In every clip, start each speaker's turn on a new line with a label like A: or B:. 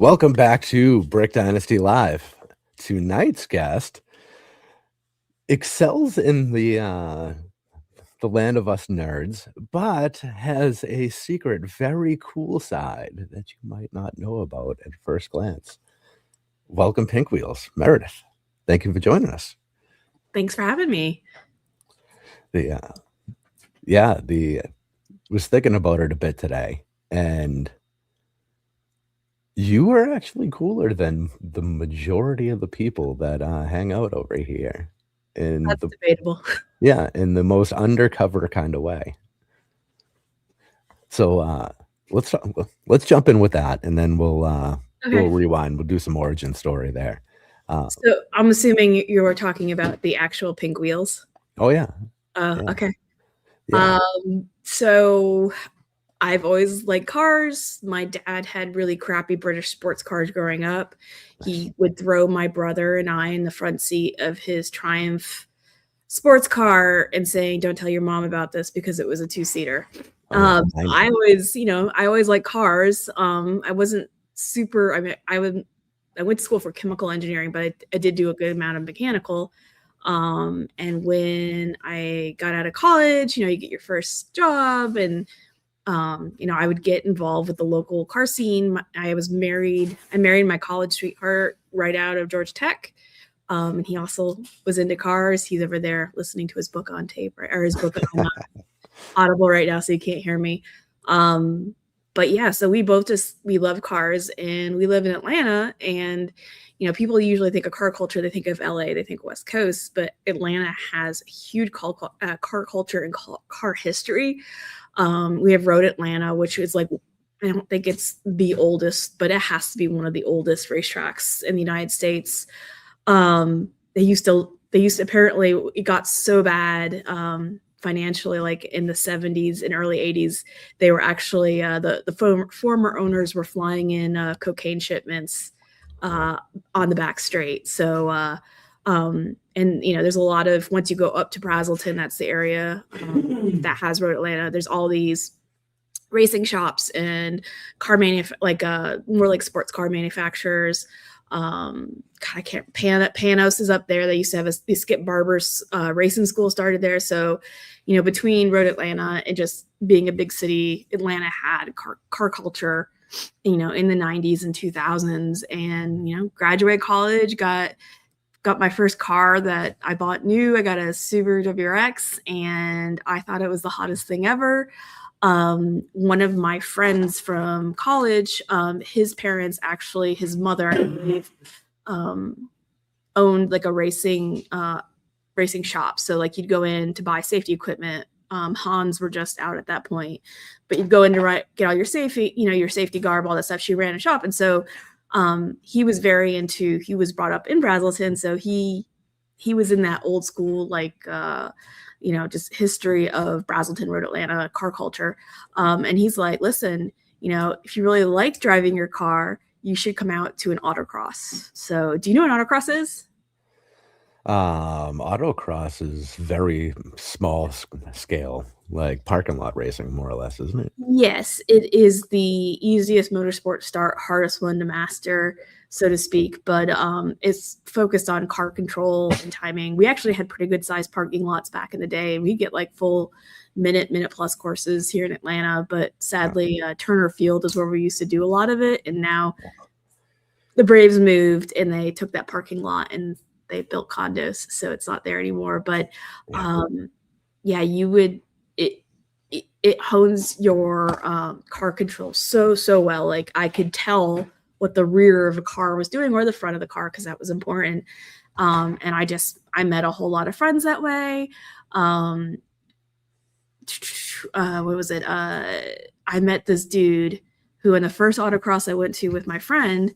A: Welcome back to Brick Dynasty Live. Tonight's guest excels in the land of us nerds, but has a secret, very cool side that you might not know about at first glance. Welcome, Pink Wheels, Meredith. Thank you for joining us.
B: Thanks for having me.
A: The was thinking about it a bit today, and you are actually cooler than the majority of the people that hang out over here.
B: That's debatable.
A: Yeah, in the most undercover kind of way. So let's jump in with that, and then we'll rewind. We'll do some origin story there.
B: So I'm assuming you were talking about the actual Pink Wheels.
A: Oh yeah.
B: Okay.
A: Yeah.
B: So I've always liked cars. My dad had really crappy British sports cars growing up. He would throw my brother and I in the front seat of his Triumph sports car and saying, "Don't tell your mom about this," because it was a two-seater. I always liked cars. I wasn't super. I mean, I went to school for chemical engineering, but I did do a good amount of mechanical. And when I got out of college, you get your first job, and I would get involved with the local car scene. I married my college sweetheart right out of Georgia Tech. And he also was into cars. He's over there listening to his book on tape, or his book on Audible right now, so you can't hear me. But yeah, so we love cars, and we live in Atlanta, and people usually think of car culture, they think of LA, they think West Coast, but Atlanta has a huge car culture and car history. We have Road Atlanta, which is like, I don't think it's the oldest, but it has to be one of the oldest racetracks in the United States. They used to apparently, it got so bad financially, like in the 70s and early 80s, they were actually the former owners were flying in cocaine shipments on the back straight. So and there's a lot of, once you go up to Brazelton, that's the area that has Road Atlanta. There's all these racing shops and more like sports car manufacturers. Panos is up there. They used to have the Skip Barber's racing school started there. So, between Road Atlanta and just being a big city, Atlanta had car culture, in the 90s and 2000s. And, graduated college, got my first car that I bought new. I got a Subaru WRX, and I thought it was the hottest thing ever. One of my friends from college, his parents, actually, his mother, I believe, owned like a racing shop. So like you'd go in to buy safety equipment. Hans were just out at that point, but you'd go in to get all your safety, your safety garb, all that stuff. She ran a shop. And so he was he was brought up in Brazelton. So he was in that old school, just history of Brazelton, Road Atlanta car culture. And he's like, listen, if you really like driving your car, you should come out to an autocross. So do you know what autocross is?
A: Autocross is very small scale, like parking lot racing, more or less, isn't it?
B: Yes, it is the easiest motorsport start, hardest one to master, so to speak. But it's focused on car control and timing. We actually had pretty good sized parking lots back in the day. We get like full minute plus courses here in Atlanta. But sadly, Turner Field is where we used to do a lot of it. And now the Braves moved and they took that parking lot and they built condos, so it's not there anymore. But you would, it hones your car control so well. Like I could tell what the rear of a car was doing or the front of the car, because that was important. And I met a whole lot of friends that way. What was it? I met this dude who, in the first autocross I went to with my friend,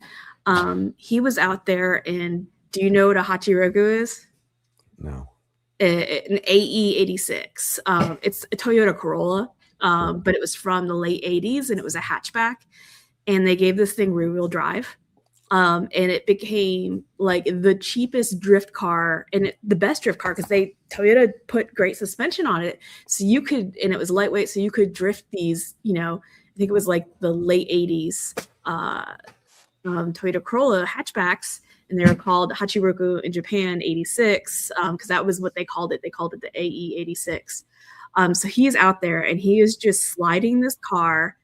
B: he was out there. And do you know what a Hachiroku is?
A: No.
B: An AE86. It's a Toyota Corolla, but it was from the late 80s, and it was a hatchback. And they gave this thing rear-wheel drive. And it became like the cheapest drift car and the best drift car, because Toyota put great suspension on it. So you could, and it was lightweight, so you could drift these, I think it was like the late 80s Toyota Corolla hatchbacks, and they were called Hachiroku in Japan 86, because that was what they called it. They called it the AE 86. So he's out there and he is just sliding this car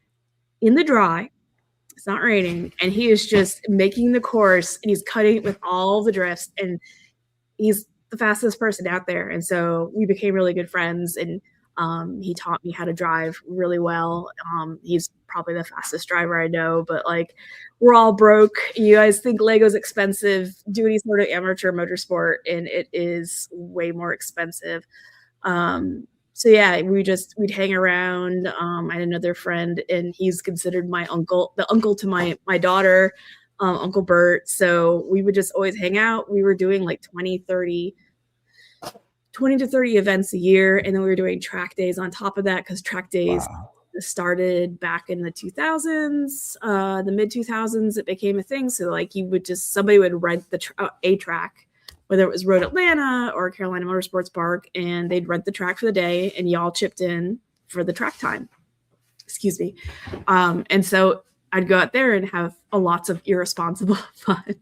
B: in the dry. It's not raining, and he is just making the course, and he's cutting with all the drifts, and he's the fastest person out there. And so we became really good friends, and he taught me how to drive really well. He's probably the fastest driver I know, but like, we're all broke. You guys think Lego's expensive. Do any sort of amateur motorsport, and it is way more expensive. So yeah, we'd hang around. I had another friend, and he's considered my uncle, the uncle to my daughter, Uncle Bert. So we would just always hang out. We were doing like 20 to 30 events a year. And then we were doing track days on top of that, because track days started back in the 2000s, the mid 2000s. It became a thing. So like, somebody would rent a track, whether it was Road Atlanta or Carolina Motorsports Park, and they'd rent the track for the day, and y'all chipped in for the track time. Excuse me. And so I'd go out there and have lots of irresponsible fun.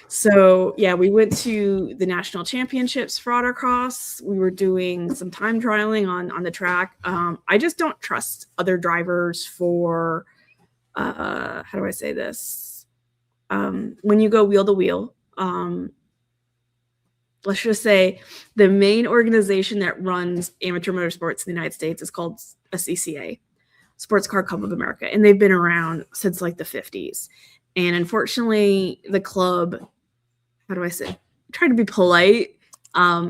B: So yeah, we went to the national championships for autocross. We were doing some time trialing on the track. I just don't trust other drivers for, how do I say this? When you go wheel to wheel, let's just say the main organization that runs amateur motorsports in the United States is called a CCA, Sports Car Club of America. And they've been around since like the 50s. And unfortunately, the club, how do I say, I'm trying to be polite. I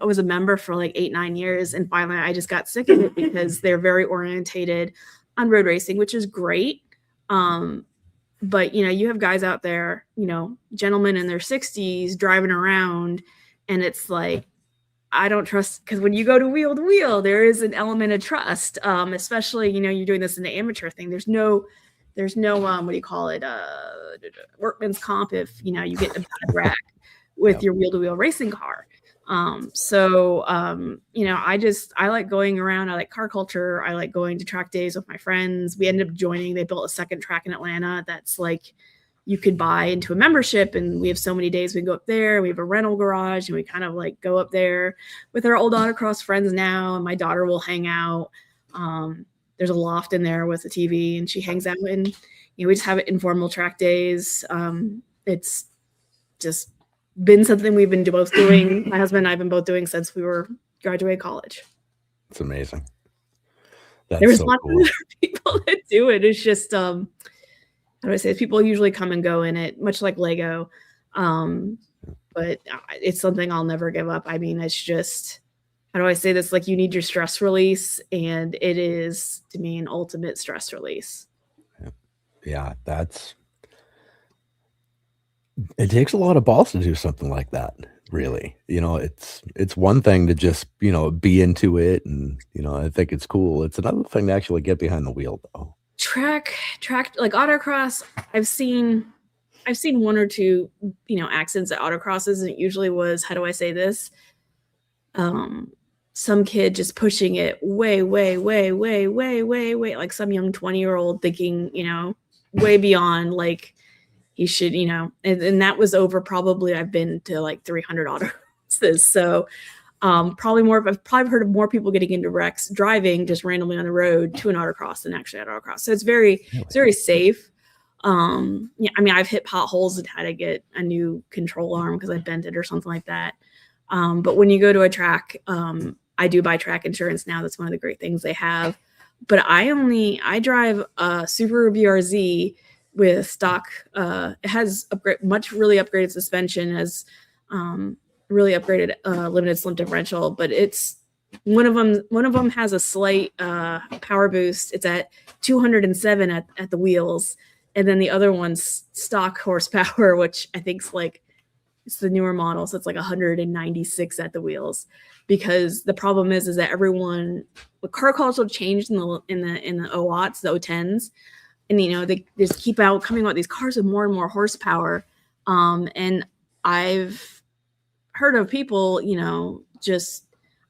B: was a member for like 8-9 years, and finally I just got sick of it, because they're very orientated on road racing, which is great. But you have guys out there, gentlemen in their 60s driving around, and it's like, I don't trust, because when you go to wheel, there is an element of trust, especially, you're doing this in the amateur thing. There's no what do you call it, workman's comp if you get a bad wreck with your wheel-to-wheel racing car. I like going around. I like car culture. I like going to track days with my friends. We ended up joining, they built a second track in Atlanta that's like, you could buy into a membership, and we have so many days we can go up there. We have a rental garage, and we kind of like go up there with our old autocross friends now, and my daughter will hang out. There's a loft in there with a TV, and she hangs out, and we just have informal track days. It's just been something we've been both doing. My husband and I have been both doing since we were graduated college.
A: It's amazing.
B: There's so lots of other people that do it. It's just how do I say? People usually come and go in it, much like Lego. But it's something I'll never give up. I mean, it's just, how do I say this? Like, you need your stress release, and it is, to me, an ultimate stress release.
A: Yeah, it takes a lot of balls to do something like that, really. It's one thing to just, be into it, and, I think it's cool. It's another thing to actually get behind the wheel, though. Track,
B: like autocross, I've seen one or two, accidents at autocrosses, and it usually was, how do I say this? Some kid just pushing it way, like some young 20-year-old thinking, way beyond, like, he should, and that was over probably, I've been to like 300 autocrosses. So I've probably heard of more people getting into wrecks driving just randomly on the road to an autocross than actually at autocross. So it's very safe. I've hit potholes and had to get a new control arm because I bent it or something like that. But when you go to a track, I do buy track insurance now. That's one of the great things they have. But I drive a Subaru BRZ with stock. It has really upgraded suspension, has really upgraded limited slip differential, but it's one of them has a slight power boost. It's at 207 at the wheels, and then the other one's stock horsepower, which I think is like, it's the newer model, so it's like 196 at the wheels. Because the problem is that the car culture changed in the OWATs, the O10s, and they just keep coming out with these cars with more and more horsepower. And I've heard of people,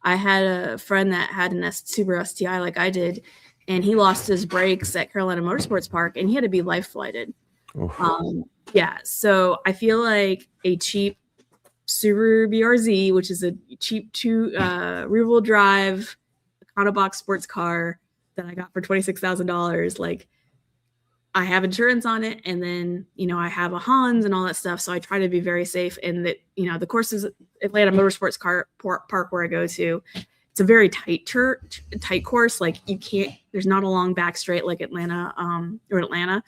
B: I had a friend that had an Subaru STI like I did, and he lost his brakes at Carolina Motorsports Park, and he had to be life flighted.
A: Oof.
B: Yeah, so I feel like a cheap Subaru BRZ, which is a cheap rear-wheel drive Econobox sports car that I got for $26,000. Like, I have insurance on it, and then I have a Hans and all that stuff. So I try to be very safe. And that the course is Atlanta Motorsports Park where I go to. It's a very tight course. Like, you can't. There's not a long back straight like Atlanta or Atlanta.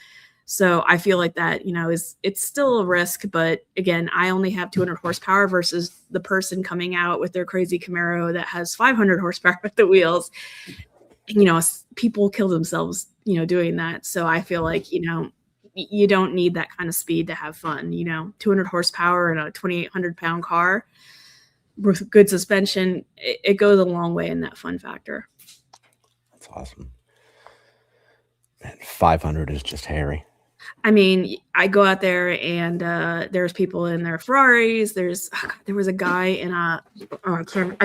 B: So I feel like that, it's still a risk. But again, I only have 200 horsepower versus the person coming out with their crazy Camaro that has 500 horsepower at the wheels. People kill themselves, doing that. So I feel like, you don't need that kind of speed to have fun. 200 horsepower in a 2,800 pound car with good suspension, it goes a long way in that fun factor.
A: That's awesome. Man, 500 is just hairy.
B: I mean, I go out there and there's people in their Ferraris. There was a guy in a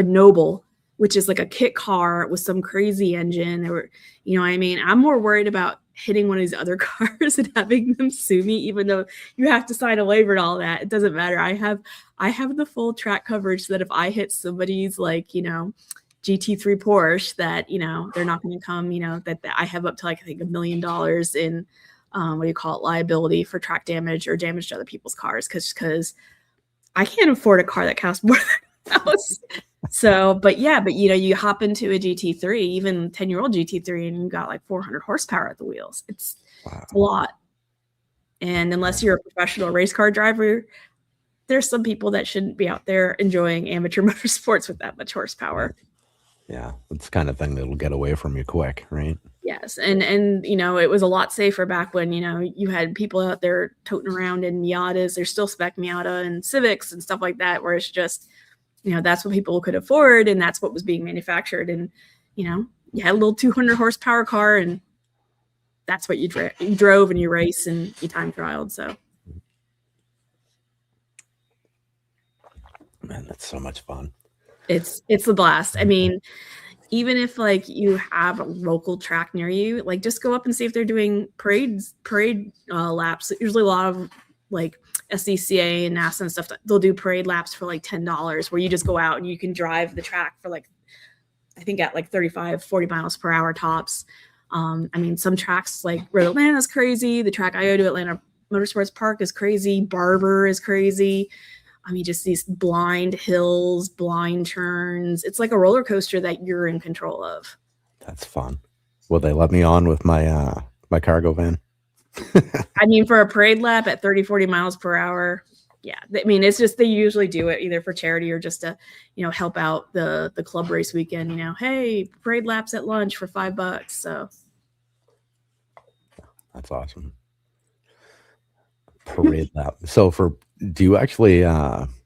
B: Noble, which is like a kit car with some crazy engine. There were, I'm more worried about hitting one of these other cars and having them sue me, even though you have to sign a waiver and all that. It doesn't matter. I have the full track coverage so that if I hit somebody's GT3 Porsche, that they're not going to come. That I have up to I think $1 million in liability for track damage or damage to other people's cars, because I can't afford a car that costs more than a house. So, but you hop into a GT3, even 10-year-old GT3, and you got like 400 horsepower at the wheels. It's a lot. And unless you're a professional race car driver, there's some people that shouldn't be out there enjoying amateur motorsports with that much horsepower.
A: Yeah, it's the kind of thing that'll get away from you quick, right?
B: Yes, and it was a lot safer back when you had people out there toting around in Miatas. There's still spec Miata and Civics and stuff like that, where it's just that's what people could afford, and that's what was being manufactured. And you had a little 200 horsepower car, and that's what you drove and you race and you time trialed. So,
A: man, that's so much fun.
B: It's a blast. I mean, even if you have a local track near you, just go up and see if they're doing parade laps. Usually a lot of SCCA and NASA and stuff, they'll do parade laps for $10, where you just go out and you can drive the track for I think at 35, 40 miles per hour tops. I mean, some tracks Road Atlanta is crazy. The track I go to, Atlanta Motorsports Park, is crazy. Barber is crazy. I mean, just these blind hills, blind turns. It's like a roller coaster that you're in control of.
A: That's fun. Will they let me on with my my cargo van?
B: I mean, for a parade lap at 30, 40 miles per hour, yeah. I mean, it's just they usually do it either for charity or just to, help out the club race weekend. Hey, parade laps at lunch for $5. So
A: that's awesome. Parade lap. So do you actually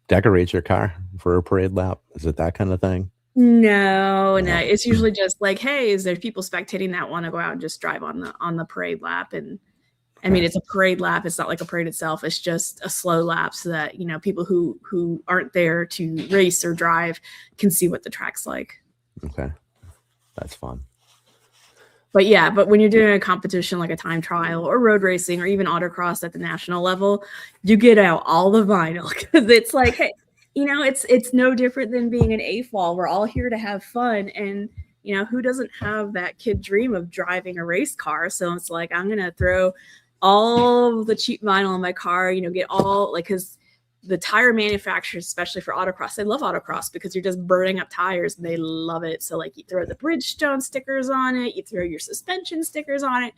A: decorate your car for a parade lap? Is it that kind of thing?
B: No. It's usually just hey, is there people spectating that want to go out and just drive on the parade lap? And I mean, it's a parade lap. It's not like a parade itself. It's just a slow lap so that, people who aren't there to race or drive can see what the track's like.
A: Okay. That's fun.
B: But when you're doing a competition like a time trial or road racing or even autocross at the national level, you get out all the vinyl, because it's hey, it's no different than being an AFOL. We're all here to have fun. And, who doesn't have that kid dream of driving a race car? So it's I'm going to throw all the cheap vinyl in my car, get all because the tire manufacturers, especially for autocross, they love autocross because you're just burning up tires and they love it. So you throw the Bridgestone stickers on it, you throw your suspension stickers on it.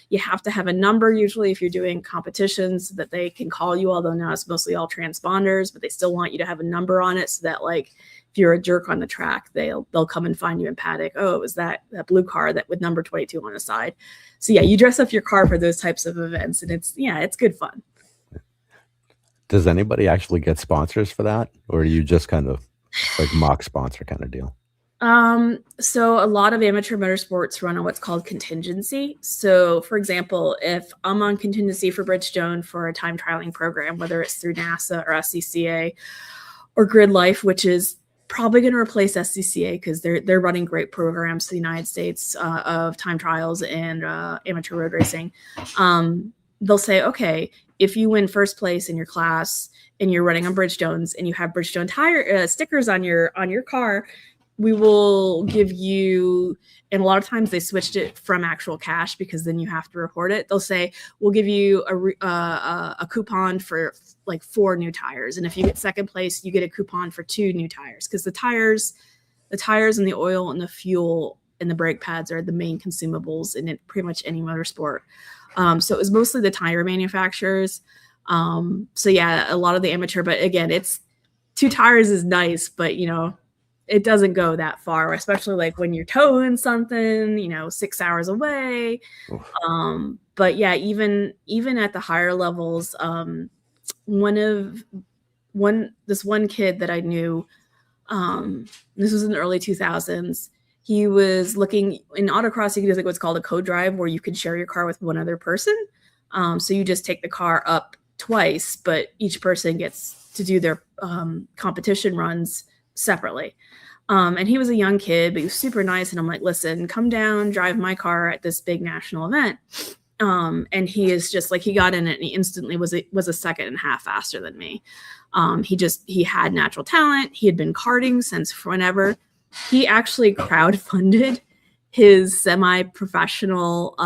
B: You have to have a number usually if you're doing competitions that they can call you, although now it's mostly all transponders, but they still want you to have a number on it so that if you're a jerk on the track, they'll come and find you in paddock. Oh, it was that blue car that with number 22 on the side. So yeah, you dress up your car for those types of events, and it's good fun.
A: Does anybody actually get sponsors for that, or are you just kind of mock sponsor kind of deal?
B: So a lot of amateur motorsports run on what's called contingency. So for example, if I'm on contingency for Bridgestone for a time trialing program, whether it's through NASA or SCCA or Grid Life, which is probably going to replace SCCA because they're running great programs in the United States of time trials and amateur road racing. they'll say, okay, if you win first place in your class and you're running on Bridgestones and you have Bridgestone tire stickers on your car, we will give you, and a lot of times they switched it from actual cash because then you have to report it. They'll say, we'll give you a coupon for like 4 new tires. And if you get second place, you get a coupon for 2 new tires. Because the tires and the oil and the fuel and the brake pads are the main consumables in pretty much any motorsport. So it was mostly the tire manufacturers. So yeah, a lot of the amateur, but again, it's 2 tires is nice, but it doesn't go that far, especially like when you're towing something, 6 hours away. But yeah, even at the higher levels, this one kid that I knew, this was in the early 2000s. He was looking in autocross. You can do like what's called a co-drive, where you can share your car with one other person. So you just take the car up twice, but each person gets to do their competition runs separately. And he was a young kid, but he was super nice. And I'm like, listen, come down, drive my car at this big national event. And he is just like, he got in it and he instantly was a second and a half faster than me. He had natural talent. He had been karting since whenever. He actually crowdfunded his semi-professional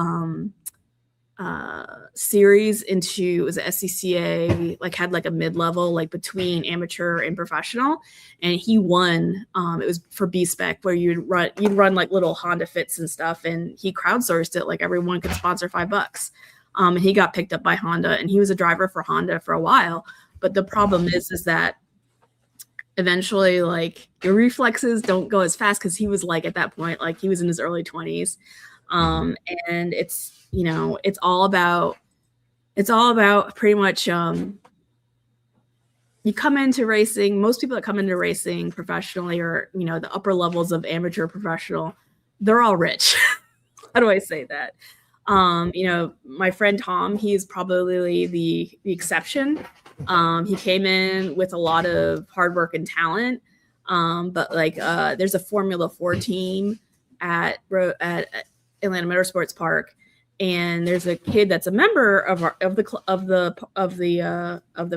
B: series into, it was SCCA, like had like a mid-level, like between amateur and professional, and he won. It was for B-Spec, where you'd run like little Honda Fits and stuff, and he crowdsourced it, like everyone could sponsor $5. And he got picked up by Honda, and he was a driver for Honda for a while. But the problem is that eventually, like, your reflexes don't go as fast, because he was like, at that point, like, he was in his early 20s. And it's, it's all about pretty much, you come into racing, most people that come into racing professionally, or, the upper levels of amateur professional, they're all rich. How do I say that? My friend Tom, he's probably the exception. He came in with a lot of hard work and talent. But like, there's a Formula 4 team at Atlanta Motorsports Park, and there's a kid that's a member of the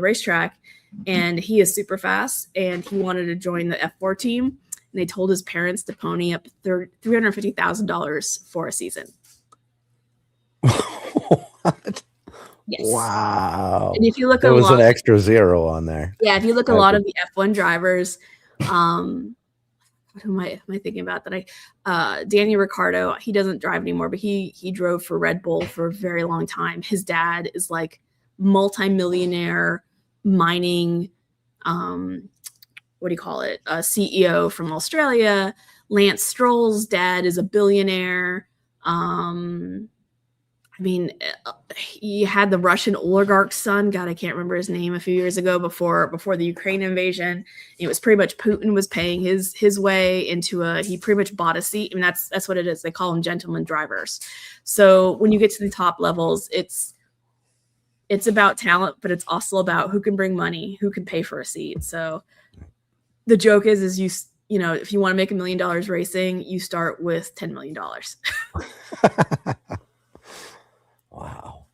B: racetrack, and he is super fast, and he wanted to join the F4 team, and they told his parents to pony up $350,000 for a season.
A: What?
B: Yes.
A: Wow.
B: And if you look,
A: there was an extra zero on there.
B: Yeah, if you look at a lot of the F1 drivers, who am I thinking about that? Danny Ricciardo, he doesn't drive anymore, but he drove for Red Bull for a very long time. His dad is like multi-millionaire mining, CEO from Australia. Lance Stroll's dad is a billionaire. He had the Russian oligarch's son. God, I can't remember his name, a few years ago before the Ukraine invasion. It was pretty much Putin was paying his way into he pretty much bought a seat. I mean, that's what it is. They call them gentleman drivers. So when you get to the top levels, it's about talent, but it's also about who can bring money, who can pay for a seat. So the joke is if you want to make $1 million racing, you start with $10 million.
A: Wow.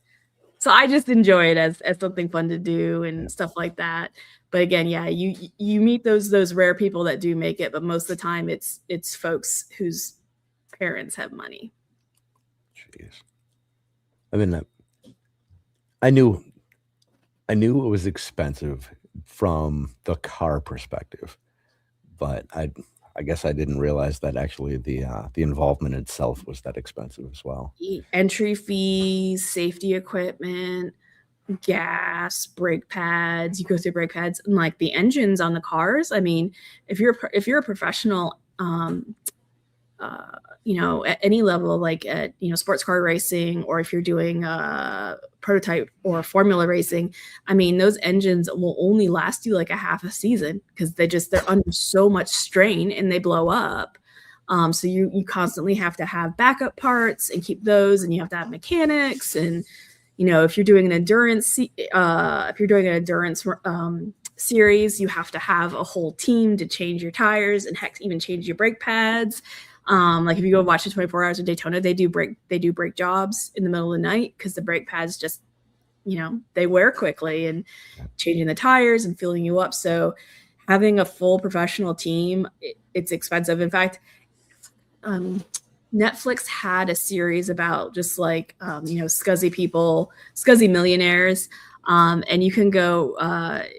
B: So I just enjoy it as something fun to do and stuff like that. But again, yeah, you meet those rare people that do make it, but most of the time it's folks whose parents have money.
A: Jeez. I mean, I knew it was expensive from the car perspective, but I guess I didn't realize that actually the involvement itself was that expensive as well.
B: Entry fees, safety equipment, gas, brake pads. You go through brake pads, and like the engines on the cars. I mean, if you're a professional, at any level, like at sports car racing, or if you're doing prototype or formula racing, I mean, those engines will only last you like a half a season, because they're under so much strain and they blow up. So you constantly have to have backup parts and keep those, and you have to have mechanics. And if you're doing an endurance series, you have to have a whole team to change your tires, and heck, even change your brake pads. Like if you go watch the 24 Hours of Daytona, they do brake jobs in the middle of the night, because the brake pads just they wear quickly, and changing the tires and filling you up. So having a full professional team, it's expensive. In fact, Netflix had a series about just like, scuzzy people, scuzzy millionaires. And you can go,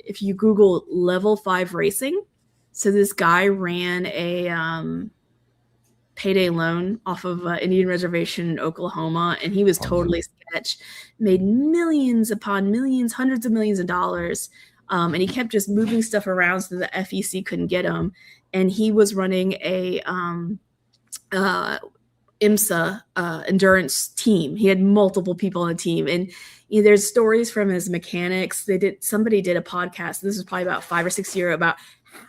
B: if you Google level 5 racing. So this guy ran a payday loan off of Indian reservation in Oklahoma, and he was totally sketch, made millions upon millions, hundreds of millions of dollars. And he kept just moving stuff around so the FEC couldn't get him. And he was running a IMSA endurance team. He had multiple people on the team, and there's stories from his mechanics. Somebody did a podcast. This was probably about 5 or 6 years about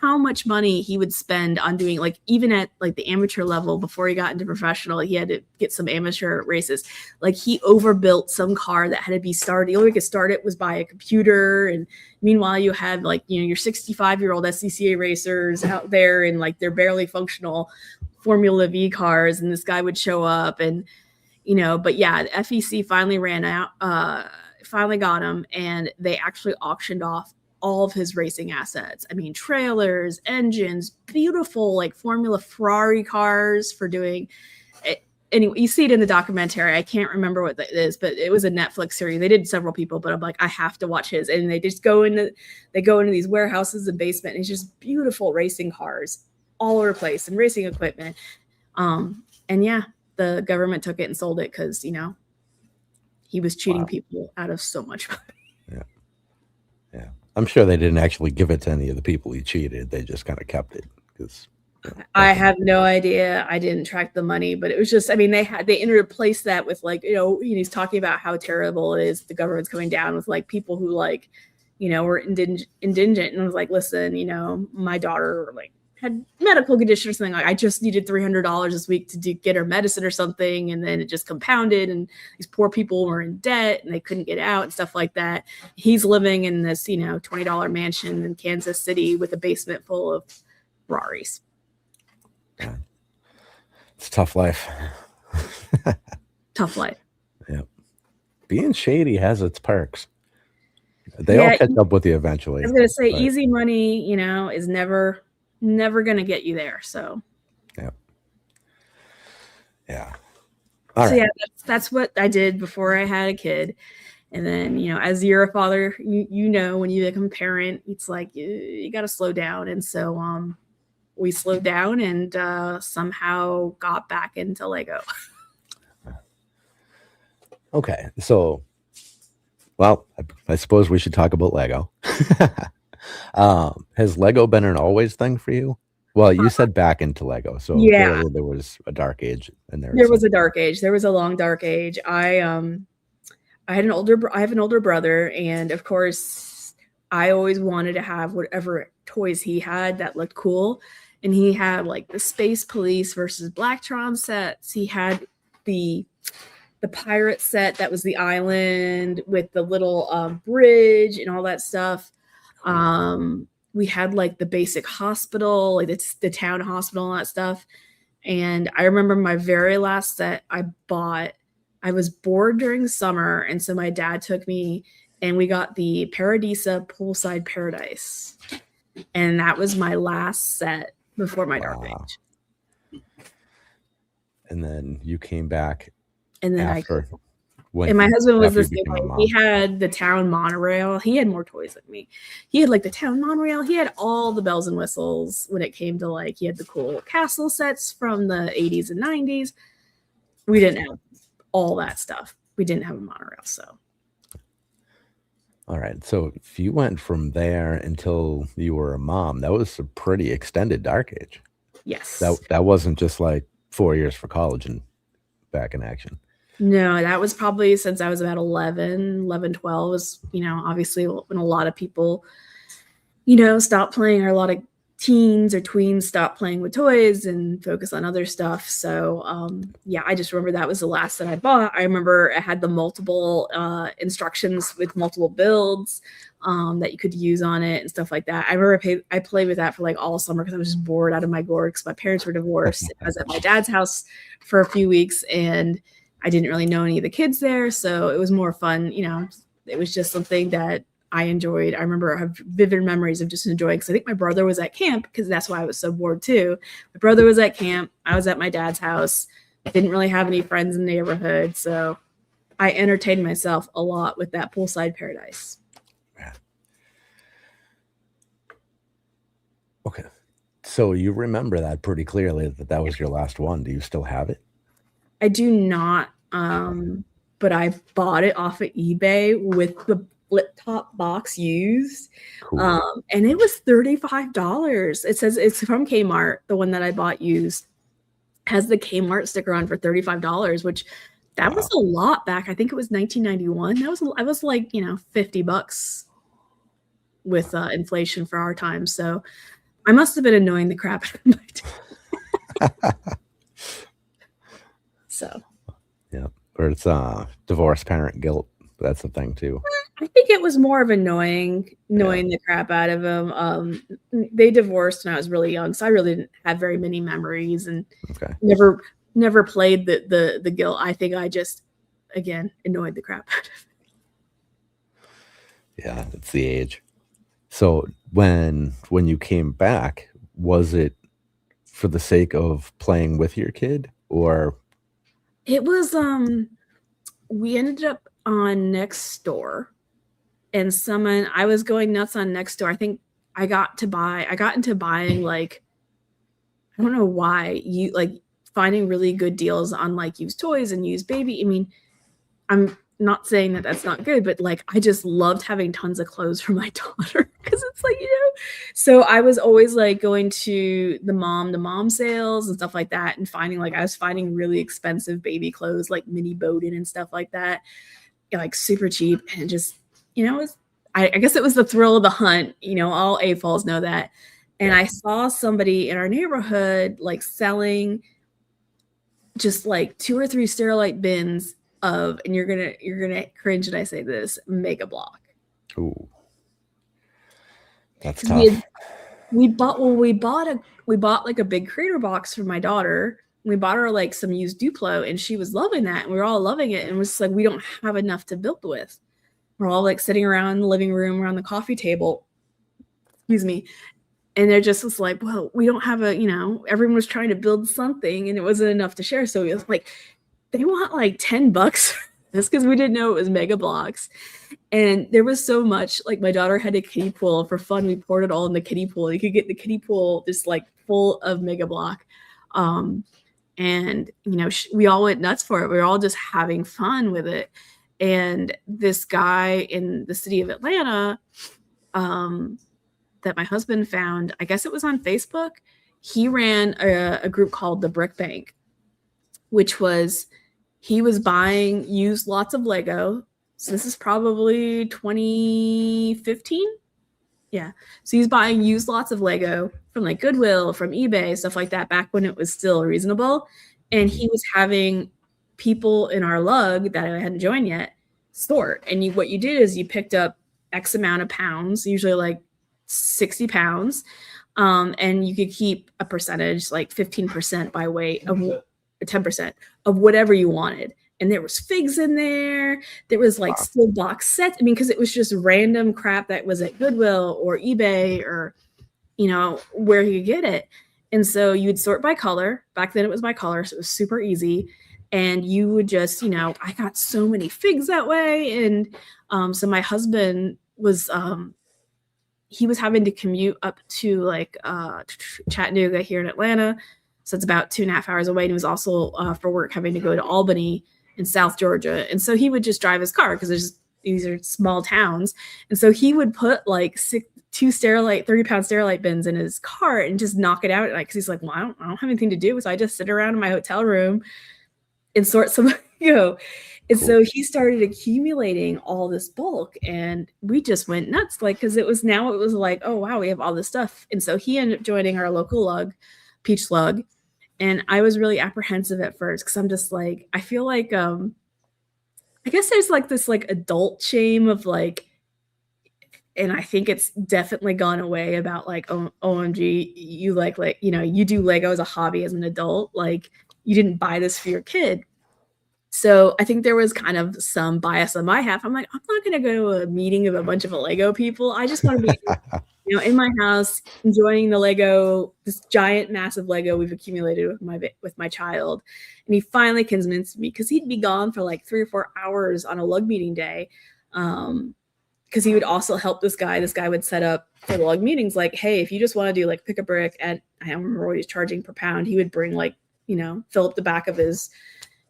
B: how much money he would spend on doing, like, even at like the amateur level before he got into professional, he had to get some amateur races. Like, he overbuilt some car that had to be started. The only way you could start it was by a computer. And meanwhile, you had like, your 65-year-old SCCA racers out there, and like they're barely functional Formula V cars. And this guy would show up, and, but yeah, the FEC finally ran out, finally got him, and they actually auctioned off all of his racing assets. I mean, trailers, engines, beautiful like Formula Ferrari cars for doing it. Anyway, you see it in the documentary. I can't remember what that is, but it was a Netflix series. They did several people, but I'm like, I have to watch his. And they just go into these warehouses and basement, and it's just beautiful racing cars all over the place and racing equipment. And yeah, the government took it and sold it because, he was cheating people out of so much money.
A: Yeah. Yeah. I'm sure they didn't actually give it to any of the people he cheated. They just kind of kept it because
B: I have no idea. I didn't track the money, but it was just, I mean, they interplaced that with like, he's talking about how terrible it is. The government's coming down with like people who like, were indigent, and I was like, listen, my daughter like had medical condition or something, like I just needed $300 this week to get her medicine or something. And then it just compounded, and these poor people were in debt and they couldn't get out and stuff like that. He's living in this, $20 mansion in Kansas City with a basement full of Ferraris.
A: Yeah. It's a tough life.
B: Tough life.
A: Yeah. Being shady has its perks. They all catch up with you eventually.
B: I was going to say, easy money, is never going to get you there. So,
A: yeah.
B: All right. Yeah, that's what I did before I had a kid. And then, as you're a father, when you become a parent, it's like, you got to slow down. And so, we slowed down and somehow got back into Lego.
A: Okay. So, well, I suppose we should talk about Lego. Has Lego been an always thing for you? Well, you said back into Lego, so clearly there was a dark age in there.
B: There was a dark age. There was a long dark age. I have an older brother, and of course, I always wanted to have whatever toys he had that looked cool. And he had like the Space Police versus Blacktron sets. He had the pirate set that was the island with the little bridge and all that stuff. We had like the basic hospital, like the town hospital and all that stuff. And I remember my very last set I bought, I was bored during summer. And so my dad took me and we got the Paradisa Poolside Paradise. And that was my last set before my dark age.
A: And then you came back.
B: And then and my husband was the same way. He had the town monorail. He had more toys than me. He had like the town monorail. He had all the bells and whistles when it came to like, he had the cool castle sets from the 80s and 90s. We didn't have all that stuff. We didn't have a monorail. So.
A: All right. So if you went from there until you were a mom, that was a pretty extended dark age.
B: Yes.
A: That wasn't just like 4 years for college and back in action.
B: No, that was probably since I was about 11, 12 was, obviously when a lot of people, stopped playing, or a lot of teens or tweens stopped playing with toys and focus on other stuff. So, I just remember that was the last that I bought. I remember I had the multiple instructions with multiple builds that you could use on it and stuff like that. I remember I played with that for like all summer because I was just bored out of my gourd because my parents were divorced. I was at my dad's house for a few weeks and I didn't really know any of the kids there. So it was more fun, It was just something that I enjoyed. I remember I have vivid memories of just enjoying, because I think my brother was at camp, because that's why I was so bored too. My brother was at camp. I was at my dad's house. Didn't really have any friends in the neighborhood. So I entertained myself a lot with that poolside paradise.
A: Okay. So you remember that pretty clearly, that was your last one. Do you still have it?
B: I do not, but I bought it off of eBay with the flip top box used.
A: Cool.
B: And it was $35. It says it's from Kmart. The one that I bought used has the Kmart sticker on for $35, which that was a lot back. I think it was 1991. I was like, $50 with inflation for our time. So I must have been annoying the crap out of my dad. So
A: yeah, or it's divorced parent guilt. That's the thing too.
B: I think it was more of annoying the crap out of him. They divorced when I was really young, so I really didn't have very many memories, and never played the guilt. I think I just, again, annoyed the crap out of him.
A: Yeah, it's the age. So when you came back, was it for the sake of playing with your kid, or?
B: It was, we ended up on Nextdoor, and I was going nuts on Nextdoor. I think I got into buying, like, I don't know why, finding really good deals on like used toys and used baby. I mean, I'm not saying that that's not good, but like, I just loved having tons of clothes for my daughter, because it's like, so I was always like going to the mom sales and stuff like that, and I was finding really expensive baby clothes, like mini Bowden and stuff like that, like super cheap. And just, I guess it was the thrill of the hunt. All AFOLs know that. And I saw somebody in our neighborhood like selling just like 2 or 3 Sterilite bins of, and you're gonna cringe when I say this, Mega Block.
A: Ooh, that's tough.
B: We bought like a big Creator box for my daughter. We bought her like some used Duplo, and she was loving that, and we were all loving it. And it was like, we don't have enough to build with. We're all like sitting around in the living room around the coffee table. Excuse me. And they're just was like, well, we don't have everyone was trying to build something, and it wasn't enough to share. So it was like, they want like $10 just because we didn't know it was Mega Blocks. And there was so much, like, my daughter had a kiddie pool for fun. We poured it all in the kiddie pool. You could get the kiddie pool just like full of Mega Block. And we all went nuts for it. We were all just having fun with it. And this guy in the city of Atlanta, that my husband found, I guess it was on Facebook, he ran a group called the Brick Bank, which was, he was buying used lots of Lego. So this is probably 2015. Yeah. So he's buying used lots of Lego from like Goodwill, from eBay, stuff like that, back when it was still reasonable. And he was having people in our lug that I hadn't joined yet sort. And what you did is you picked up X amount of pounds, usually like 60 pounds. And you could keep a percentage, like 15% by weight, of 10% of whatever you wanted. And there was figs in there. There was like still box sets. I mean, because it was just random crap that was at Goodwill or eBay or, where you could get it. And so you would sort by color. Back then it was by color, so it was super easy. And you would just, I got so many figs that way. And so my husband was, he was having to commute up to like Chattanooga here in Atlanta. So it's about 2.5 hours away. And he was also for work having to go to Albany in South Georgia. And so he would just drive his car, because these are small towns. And so he would put like 2 30-pound Sterilite bins in his car and just knock it out at night. Cause he's like, well, I don't have anything to do. So I just sit around in my hotel room and sort some, And cool. So he started accumulating all this bulk, and we just went nuts. Like, cause it was like, oh wow, we have all this stuff. And so he ended up joining our local lug, Peach Lug. And I was really apprehensive at first, because I'm just like, I feel like, I guess there's like this like adult shame of like, and I think it's definitely gone away about like, OMG, you you do Lego as a hobby as an adult. Like, you didn't buy this for your kid. So I think there was kind of some bias on my half. I'm like, I'm not going to go to a meeting of a bunch of Lego people. I just want to be, in my house, enjoying the Lego, this giant, massive Lego we've accumulated with my child. And he finally convinced me, because he'd be gone for like 3 or 4 hours on a lug meeting day. Because he would also help this guy. This guy would set up for the lug meetings, like, hey, if you just want to do like pick a brick, and I don't remember what he's charging per pound, he would bring like, fill up the back of his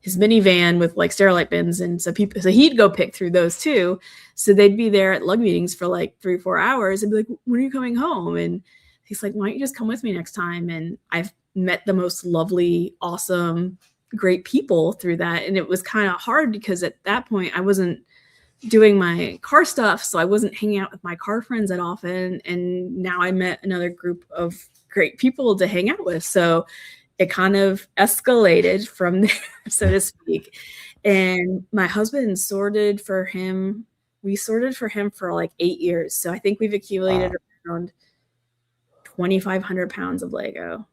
B: minivan with like Sterilite bins, and so he'd go pick through those too. So they'd be there at lug meetings for like 3 or 4 hours and be like, when are you coming home? And he's like, why don't you just come with me next time? And I've met the most lovely, awesome, great people through that. And it was kind of hard because at that point I wasn't doing my car stuff, so I wasn't hanging out with my car friends that often. And now I met another group of great people to hang out with. So it kind of escalated from there, so to speak. And my husband we sorted for him for like 8 years. So I think we've accumulated around 2,500 pounds of Lego.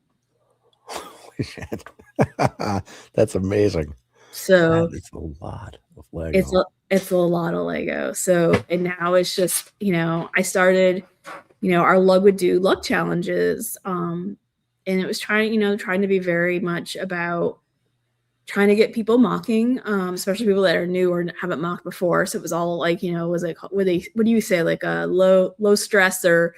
A: Holy shit. That's amazing.
B: So
A: it's a lot of Lego.
B: It's a lot of Lego. So, and now it's just, I started, our lug would do lug challenges. And it was trying to be very much about trying to get people mocking, especially people that are new or haven't mocked before. So it was all like, was like, what do you say? Like a low stress, or,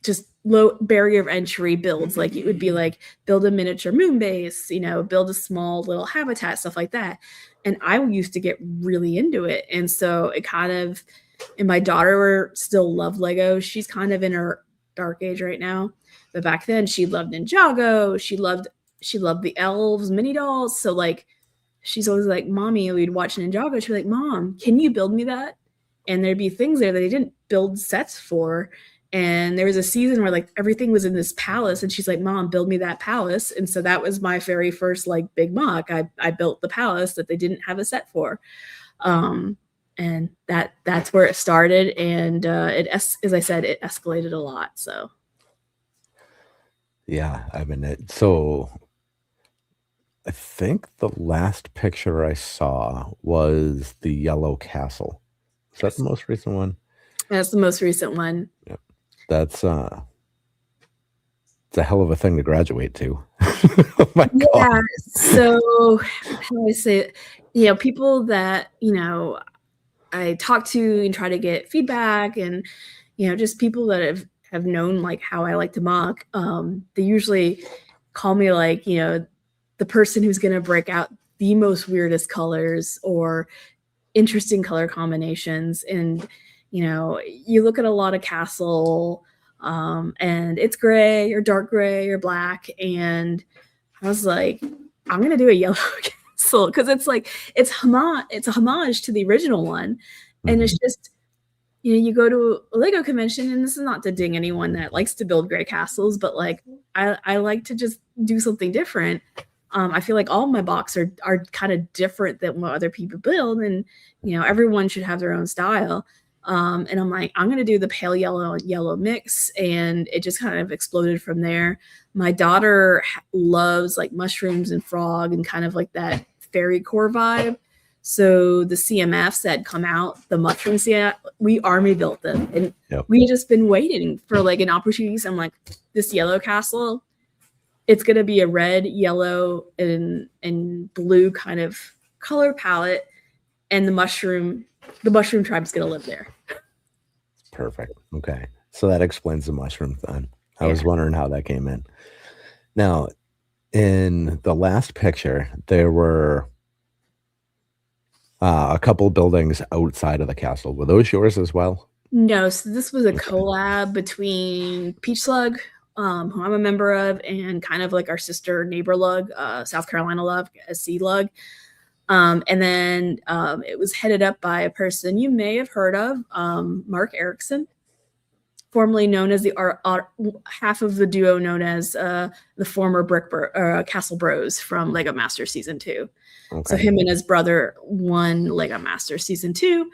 B: just low barrier of entry builds. Like it would be like, build a miniature moon base, build a small little habitat, stuff like that. And I used to get really into it. And so it and my daughter still loved Lego. She's kind of in her dark age right now. But back then she loved Ninjago. She loved the elves, mini dolls. So like, she's always like, Mommy, we'd watch Ninjago. She'd be like, Mom, can you build me that? And there'd be things there that they didn't build sets for. And there was a season where like everything was in this palace, and she's like, Mom, build me that palace. And so that was my very first like big mock. I built the palace that they didn't have a set for. And that's where it started. And as I said, it escalated a lot. So
A: yeah, I mean, so I think the last picture I saw was the yellow castle. Is that the most recent one?
B: That's the most recent one.
A: Yep. That's it's a hell of a thing to graduate to. Oh my God.
B: Yeah. So how do I say it? People that, I talk to and try to get feedback, and, just people that have known like how I like to mock, they usually call me like, the person who's going to break out the most weirdest colors or interesting color combinations. And, you look at a lot of castle, and it's gray or dark gray or black. And I was like, I'm going to do a yellow castle, because it's like, it's a homage to the original one. And it's just, you go to a Lego convention, and this is not to ding anyone that likes to build gray castles, but like, I like to just do something different. I feel like all my blocks are kind of different than what other people build, and everyone should have their own style. And I'm like, I'm gonna do the pale yellow and yellow mix, and it just kind of exploded from there. My daughter loves like mushrooms and frog and kind of like that fairy core vibe. So the CMFs that come out, the mushroom CMF, we army built them, and we just been waiting for like an opportunity. So I'm like, this yellow castle, it's going to be a red, yellow, and blue kind of color palette. And the mushroom tribe's going to live there.
A: Perfect. Okay. So that explains the mushroom then. I was wondering how that came in. Now, in the last picture, there were a couple buildings outside of the castle. Were those yours as well?
B: No. So this was a collab between Peach Slug, who I'm a member of, and kind of like our sister neighbor lug, South Carolina lug, SC lug. And then it was headed up by a person you may have heard of, Mark Erickson, formerly known as the half of the duo known as the former Castle Bros from Lego Master Season 2. Okay. So him and his brother won Lego Master Season 2.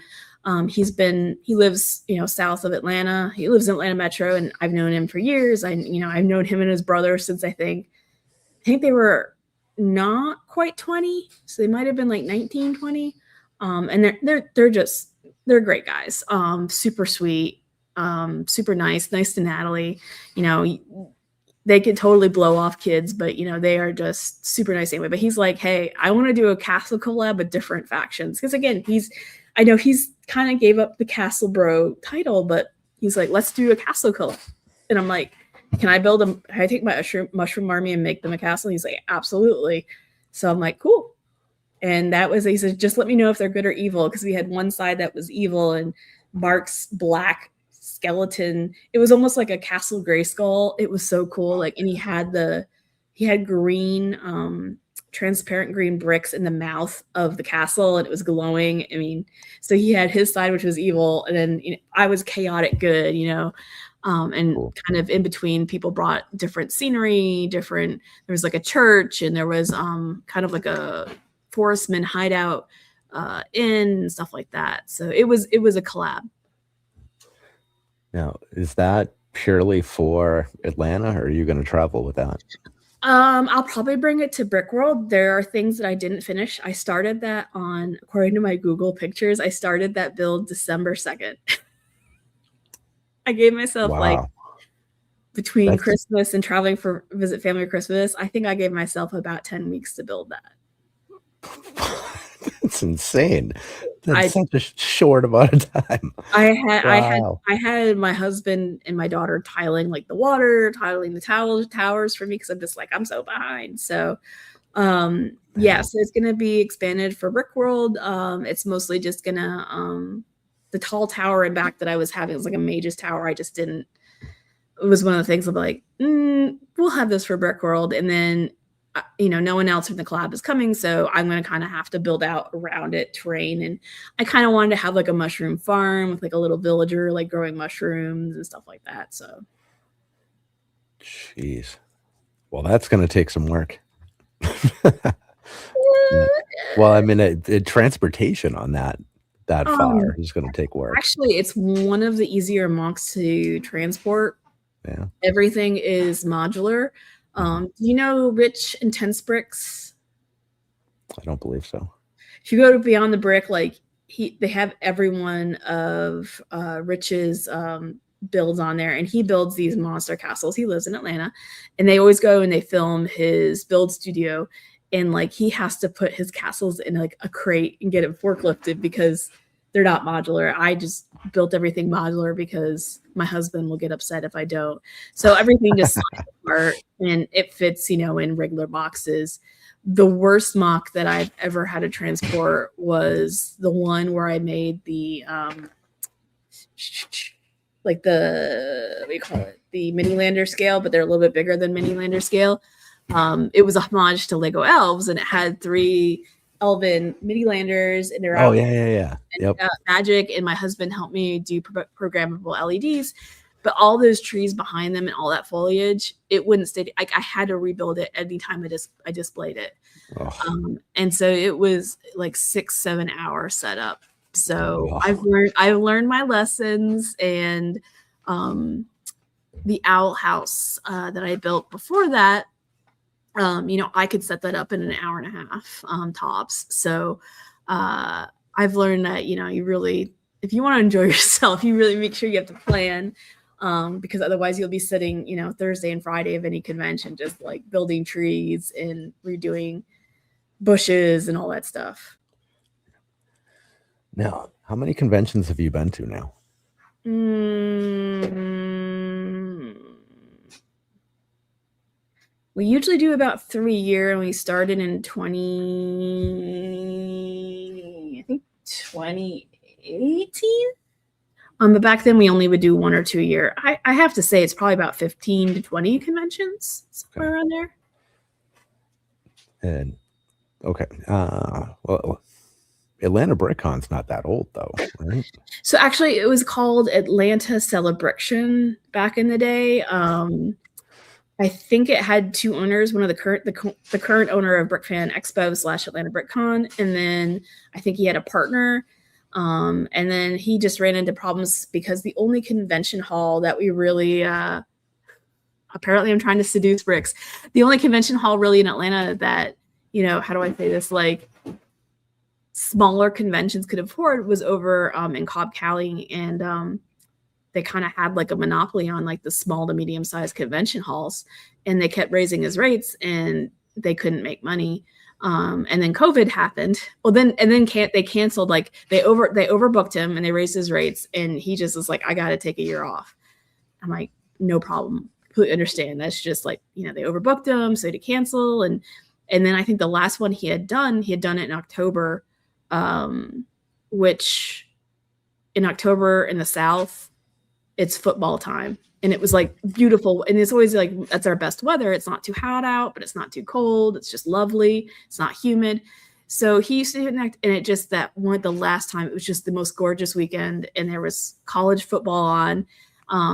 B: He lives, south of Atlanta. He lives in Atlanta Metro, and I've known him for years. I've known him and his brother since I think they were not quite 20, so they might have been like 19, 20. And they're great guys. Super sweet, super nice to Natalie. You know, they could totally blow off kids, but you know, they are just super nice anyway. But he's like, hey, I want to do a castle collab with different factions. Because again, I know he's kind of gave up the castle bro title, but he's like, let's do a castle collab. And I'm like, can I take my mushroom army and make them a castle? And he's like, absolutely. So I'm like, cool. And he said, just let me know if they're good or evil. Because we had one side that was evil and Mark's black skeleton. It was almost like a Castle Grayskull. It was so cool. Like, and he had green, transparent green bricks in the mouth of the castle, and it was glowing. I mean, so he had his side, which was evil, and then I was chaotic good, and cool. Kind of in between, people brought different scenery, there was like a church, and there was kind of like a forestman hideout inn and stuff like that. So it was a collab.
A: Now, is that purely for Atlanta, or are you going to travel with that?
B: I'll probably bring it to Brickworld. There are things that I didn't finish. I started that according to my Google pictures, I started that build December 2nd. I gave myself like between Christmas and traveling for visit family Christmas, I think I gave myself about 10 weeks to build that.
A: That's insane. That's such a short amount of time.
B: I had my husband and my daughter tiling like the water, tiling the towers for me, because I'm just like, I'm so behind. So so it's gonna be expanded for Brickworld. It's mostly just gonna the tall tower in back that I was having was like a mage's tower. I just didn't. It was one of the things I'm like, we'll have this for Brickworld, and then no one else from the collab is coming, so I'm going to kind of have to build out around it terrain. And I kind of wanted to have like a mushroom farm with like a little villager like growing mushrooms and stuff like that. So,
A: jeez, well, that's going to take some work. Well, I mean, transportation on that far is going to take work.
B: Actually, it's one of the easier MOCs to transport.
A: Yeah, everything
B: is modular. Do you know Rich Intense Bricks?
A: I don't believe so.
B: If you go to Beyond the Brick, like they have every one of Rich's builds on there, and he builds these monster castles. He lives in Atlanta, and they always go and they film his build studio, and like he has to put his castles in like a crate and get it forklifted because they're not modular. I just built everything modular because my husband will get upset if I don't. So everything just slides apart and it fits, in regular boxes. The worst MOC that I've ever had to transport was the one where I made the like the what do you call it? The mini lander scale, but they're a little bit bigger than mini lander scale. It was a homage to Lego Elves, and it had 3 elven mini landers, and they're out.
A: Yep.
B: Magic, and my husband helped me do programmable LEDs, but all those trees behind them and all that foliage, it wouldn't stay. I had to rebuild it anytime I displayed it. And so it was like 6-7 hour setup. So I've learned my lessons, and the owl house that I built before that, I could set that up in an hour and a half tops. So I've learned that, you really, if you want to enjoy yourself, you really make sure you have to plan, because otherwise you'll be sitting, Thursday and Friday of any convention, just like building trees and redoing bushes and all that stuff.
A: Now, how many conventions have you been to now?
B: We usually do about 3 a year, and we started in 2018. But back then we only would do 1 or 2 a year. I have to say it's probably about 15 to 20 conventions, somewhere around there.
A: And okay, well, Atlanta BrickCon's not that old though, right?
B: So actually, it was called Atlanta Celebration back in the day. I think it had 2 owners. One of the current owner of BrickFan Expo / Atlanta BrickCon, and then I think he had a partner. And then he just ran into problems because the only convention hall that we really apparently I'm trying to seduce Bricks. The only convention hall really in Atlanta that how do I say this? Like smaller conventions could afford was over in Cobb County, and they kind of had like a monopoly on like the small to medium sized convention halls, and they kept raising his rates and they couldn't make money. And then COVID happened. Well, then they canceled, like they overbooked him and they raised his rates, and he just was like, I got to take a year off. I'm like, no problem. Completely understand. That's just like, they overbooked him, so to cancel. And then I think the last one he had done it in October, which in October in the South, it's football time. And it was like beautiful. And it's always like, that's our best weather. It's not too hot out, but it's not too cold. It's just lovely. It's not humid. So he used to connect, and it just, the last time, it was just the most gorgeous weekend, and there was college football on.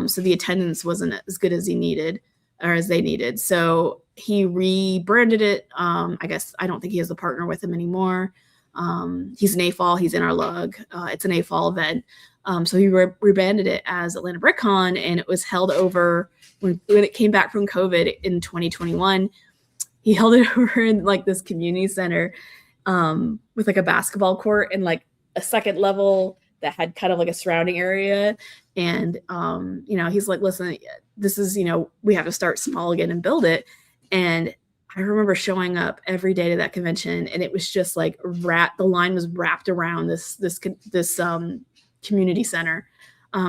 B: So the attendance wasn't as good as he needed, or as they needed. So he rebranded it. I guess, I don't think he has a partner with him anymore. He's an AFOL. He's in our lug. It's an AFOL event. So he rebranded it as Atlanta BrickCon, and it was held over when it came back from COVID in 2021. He held it over in like this community center, with like a basketball court and like a second level that had kind of like a surrounding area. And, he's like, listen, this is, we have to start small again and build it. And I remember showing up every day to that convention, and it was just like the line was wrapped around this community center,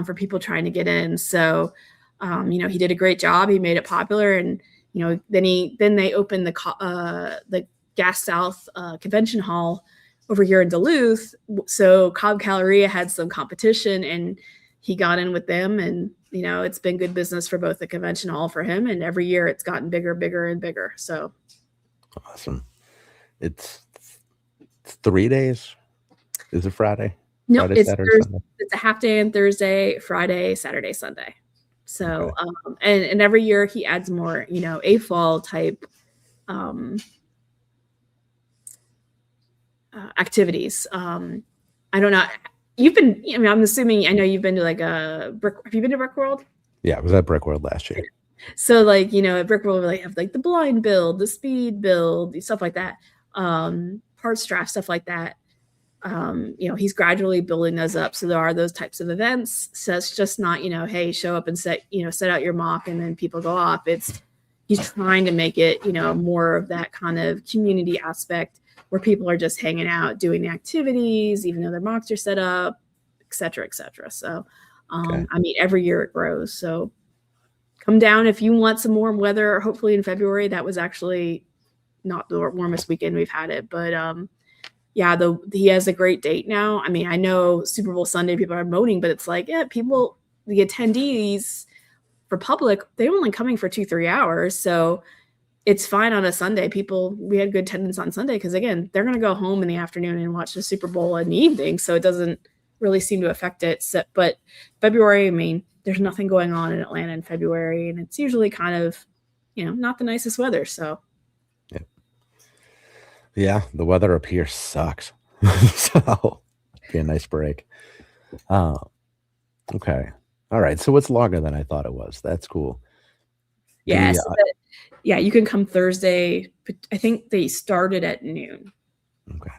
B: for people trying to get in. So, he did a great job. He made it popular. And, then they opened the Gas South Convention Hall over here in Duluth. So Cobb Galleria had some competition, and he got in with them. And, it's been good business for both the convention hall for him. And every year it's gotten bigger, bigger, and bigger. So
A: awesome. It's 3 days. Is it Friday?
B: No,
A: Friday,
B: it's
A: Saturday,
B: Thursday.
A: Sunday?
B: It's a half day on Thursday, Friday, Saturday, Sunday. So, okay. And every year he adds more, AFOL type activities. I don't know. I'm assuming, I know you've been to like have you been to Brick World?
A: Yeah, I was at Brick World last year.
B: So like, at Brick World, they have like the blind build, the speed build, stuff like that. Parts draft, stuff like that. He's gradually building those up. So there are those types of events. So it's just not, hey, show up and set out your mock and then people go off. He's trying to make it, more of that kind of community aspect where people are just hanging out, doing the activities, even though their mocks are set up, et cetera, et cetera. So, okay. Every year it grows. So come down if you want some warm weather, hopefully in February. That was actually not the warmest weekend we've had it, but, yeah, he has a great date now. I know Super Bowl Sunday people are moaning, but it's like, the attendees for public, they're only coming for 2-3 hours. So it's fine on a Sunday. We had good attendance on Sunday because, again, they're going to go home in the afternoon and watch the Super Bowl in the evening. So it doesn't really seem to affect it. So, but February, there's nothing going on in Atlanta in February. And it's usually kind of, not the nicest weather. So.
A: Yeah, the weather up here sucks. So be a nice break. Okay. All right. So it's longer than I thought it was. That's cool.
B: Yeah. You can come Thursday. I think they started at noon.
A: Okay.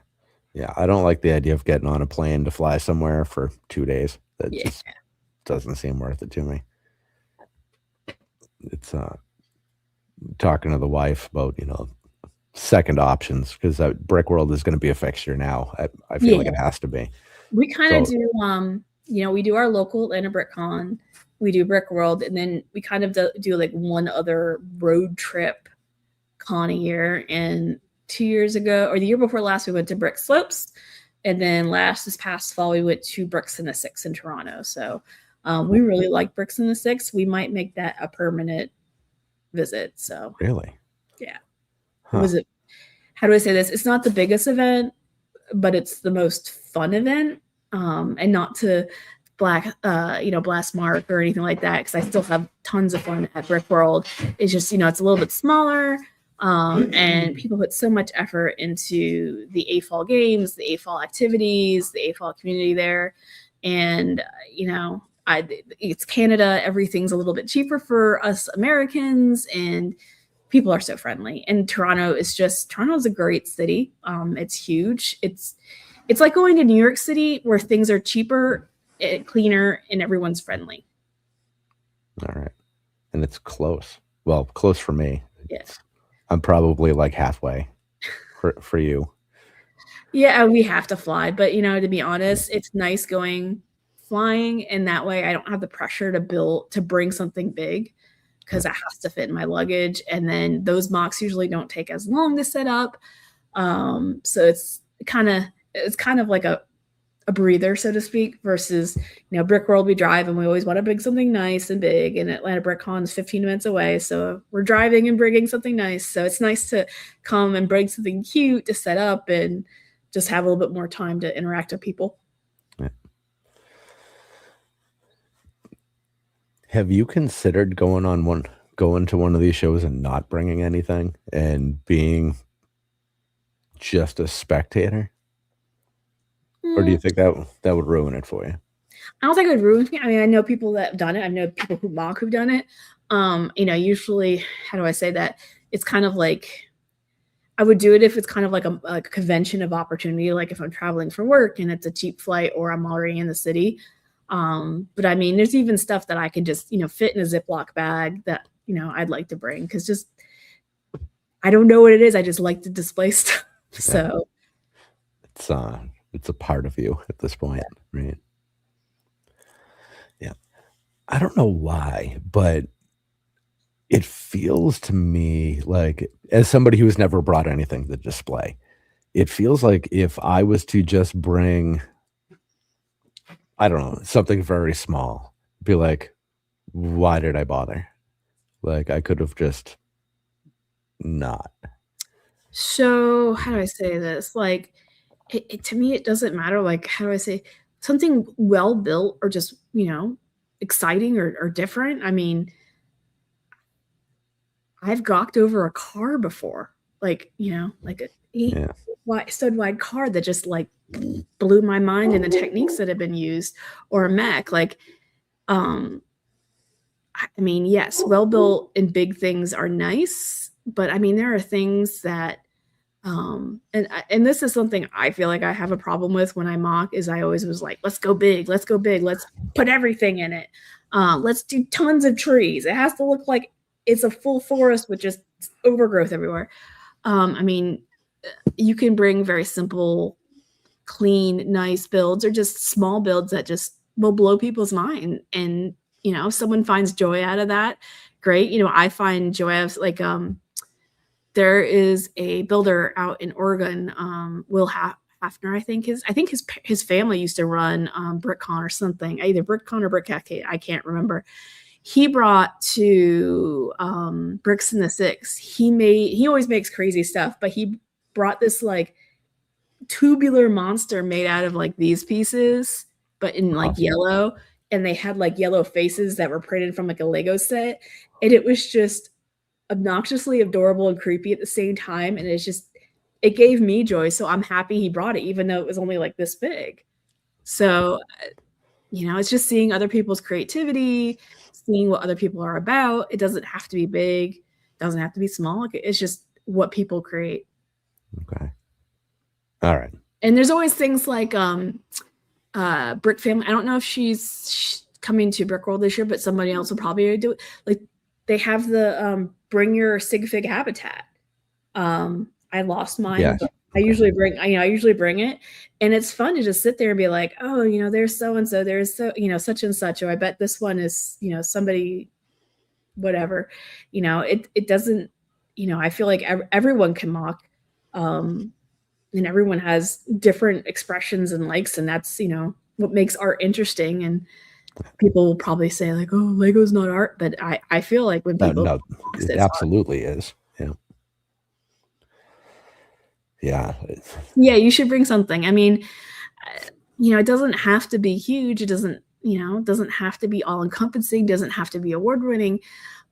A: Yeah. I don't like the idea of getting on a plane to fly somewhere for 2 days. That just doesn't seem worth it to me. It's talking to the wife about, second options, because Brick World is going to be a fixture now. I feel like it has to be.
B: We kind of do, we do our local Atlanta BrickCon, we do Brick World, and then we kind of do like one other road trip con a year. And 2 years ago, or the year before last, we went to Brick Slopes, and then this past fall we went to Bricks in the Six in Toronto. So we really like Bricks in the Six. We might make that a permanent visit. So
A: really,
B: yeah. Huh. How do I say this? It's not the biggest event, but it's the most fun event. And not to blast Mark or anything like that, because I still have tons of fun at Brick World. It's just, it's a little bit smaller. And people put so much effort into the AFOL games, the AFOL activities, the AFOL community there. And, it's Canada. Everything's a little bit cheaper for us Americans. And people are so friendly, and Toronto's a great city. It's huge. It's like going to New York City where things are cheaper, cleaner, and everyone's friendly.
A: All right. And it's close. Well, close for me.
B: Yeah.
A: I'm probably like halfway for you.
B: Yeah, we have to fly, but to be honest, it's nice going flying, and that way I don't have the pressure to bring something big because it has to fit in my luggage. And then those MOCs usually don't take as long to set up. So it's kind of like a breather, so to speak, versus Brick World we drive and we always want to bring something nice and big, and Atlanta Brick Con is 15 minutes away, so we're driving and bringing something nice. So it's nice to come and bring something cute to set up and just have a little bit more time to interact with people.
A: Yeah. Have you considered going to one of these shows and not bringing anything and being just a spectator? Or do you think that would ruin it for you?
B: I don't think it would ruin me. I mean, I know people that have done it. I know people who've done it. Usually, how do I say that? It's kind of like I would do it if it's kind of like a convention of opportunity, like if I'm traveling for work and it's a cheap flight or I'm already in the city. But I mean, there's even stuff that I can just, fit in a Ziploc bag that, I'd like to bring because just, I don't know what it is. I just like to display stuff. So
A: it's a part of you at this point, right? Yeah. I don't know why, but it feels to me like, as somebody who's never brought anything to display, it feels like if I was to just bring, I don't know, something very small, be like, why did I bother? Like, I could have just not.
B: So how do I say this? Like, to me, it doesn't matter. Like, how do I say something well built or just exciting or different? I mean, I've gawked over a car before, like like a stud wide car that just like blew my mind in the techniques that have been used, or a mech. Like, I mean, yes, well built and big things are nice, but I mean, there are things that, and this is something I feel like I have a problem with when I mock is I always was like, let's go big, let's put everything in it. Let's do tons of trees. It has to look like it's a full forest with just overgrowth everywhere. I mean, you can bring very simple, clean, nice builds or just small builds that just will blow people's mind. And, if someone finds joy out of that, great. I find joy out of like, there is a builder out in Oregon, Will Hafner, I think his family used to run BrickCon or something, either BrickCon or BrickCat, I can't remember. He brought to Bricks in the Six. He always makes crazy stuff, but he brought this like tubular monster made out of like these pieces, but in like yellow, and they had like yellow faces that were printed from like a Lego set, and it was just obnoxiously adorable and creepy at the same time, and it gave me joy. So I'm happy he brought it, even though it was only like this big. So it's just seeing other people's creativity, seeing what other people are about. It doesn't have to be big, it doesn't have to be small. It's just what people create.
A: Okay. All right.
B: And there's always things like Brick Family. I don't know if she's coming to Brick World this year, but somebody else will probably do it. Like, they have the bring your sig fig habitat. I lost mine.
A: Yeah.
B: I usually bring it, and it's fun to just sit there and be like, oh, there's so and so, there's such and such. Or I bet this one is somebody, whatever. It doesn't. I feel like everyone can mock, and everyone has different expressions and likes, and that's what makes art interesting. And people will probably say like, oh, Lego's not art, but I feel like when people
A: no, it absolutely is. Yeah.
B: You should bring something. I mean, it doesn't have to be huge. It doesn't have to be all encompassing, doesn't have to be award winning.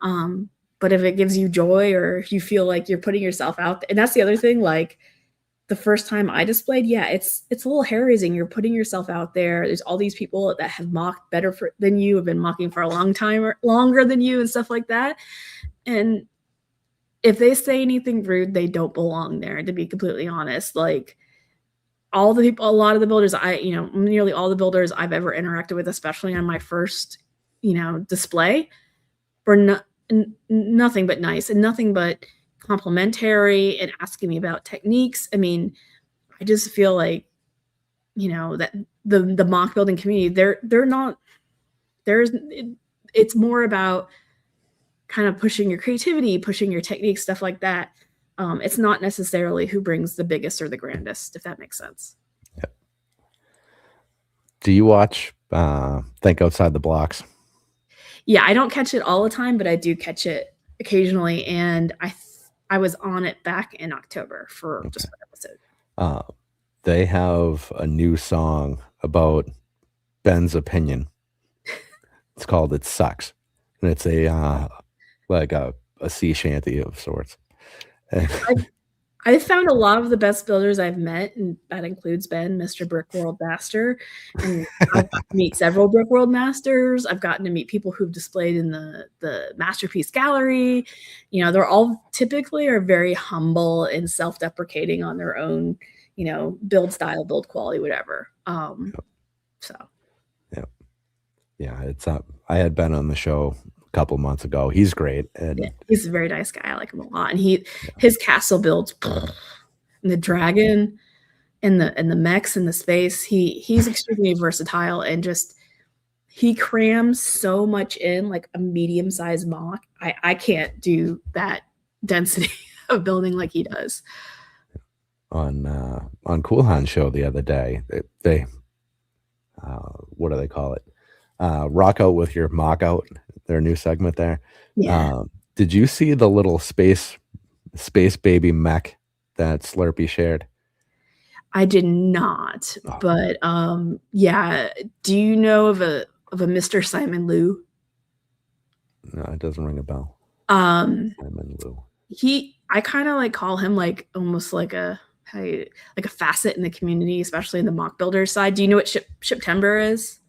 B: But if it gives you joy, or if you feel like you're putting yourself out there, and that's the other thing, like the first time I displayed, it's a little hair-raising. You're putting yourself out there. There's all these people that have mocked better than you, have been mocking for a long time or longer than you and stuff like that. And if they say anything rude, they don't belong there, to be completely honest. Like, a lot of the builders nearly all the builders I've ever interacted with, especially on my first, display, were nothing but nice and nothing but complimentary and asking me about techniques. I mean, I just feel like, that the mock building community, it's more about kind of pushing your creativity, pushing your techniques, stuff like that. It's not necessarily who brings the biggest or the grandest, if that makes sense.
A: Yep. Do you watch Think Outside the Blocks?
B: Yeah, I don't catch it all the time, but I do catch it occasionally, and I was on it back in October for just one episode.
A: They have a new song about Ben's opinion. It's called "It Sucks," and it's like a sea shanty of sorts.
B: I've found a lot of the best builders I've met, and that includes Ben, Mr. Brickworld Master. And I've got to meet several Brickworld Masters. I've gotten to meet people who've displayed in the Masterpiece Gallery. They're all typically are very humble and self-deprecating on their own, build style, build quality, whatever. So.
A: Yeah, it's up. I had Ben on the show a couple months ago. He's great, and
B: yeah, he's a very nice guy. I like him a lot, and his castle builds, and the dragon, and the mechs and the space. He's extremely versatile, and just he crams so much in like a medium-sized mock. I can't do that density of building like he does.
A: On Cool Hand show the other day, they what do they call it? Rock Out with Your Mock Out, their new segment there.
B: Yeah.
A: Did you see the little space baby mech that Slurpee shared?
B: I did not, but yeah. Do you know of a Mr. Simon Liu?
A: No, it doesn't ring a bell.
B: Simon
A: Liu.
B: I kind of like call him like almost like a facet in the community, especially in the mock builder side. Do you know what September is?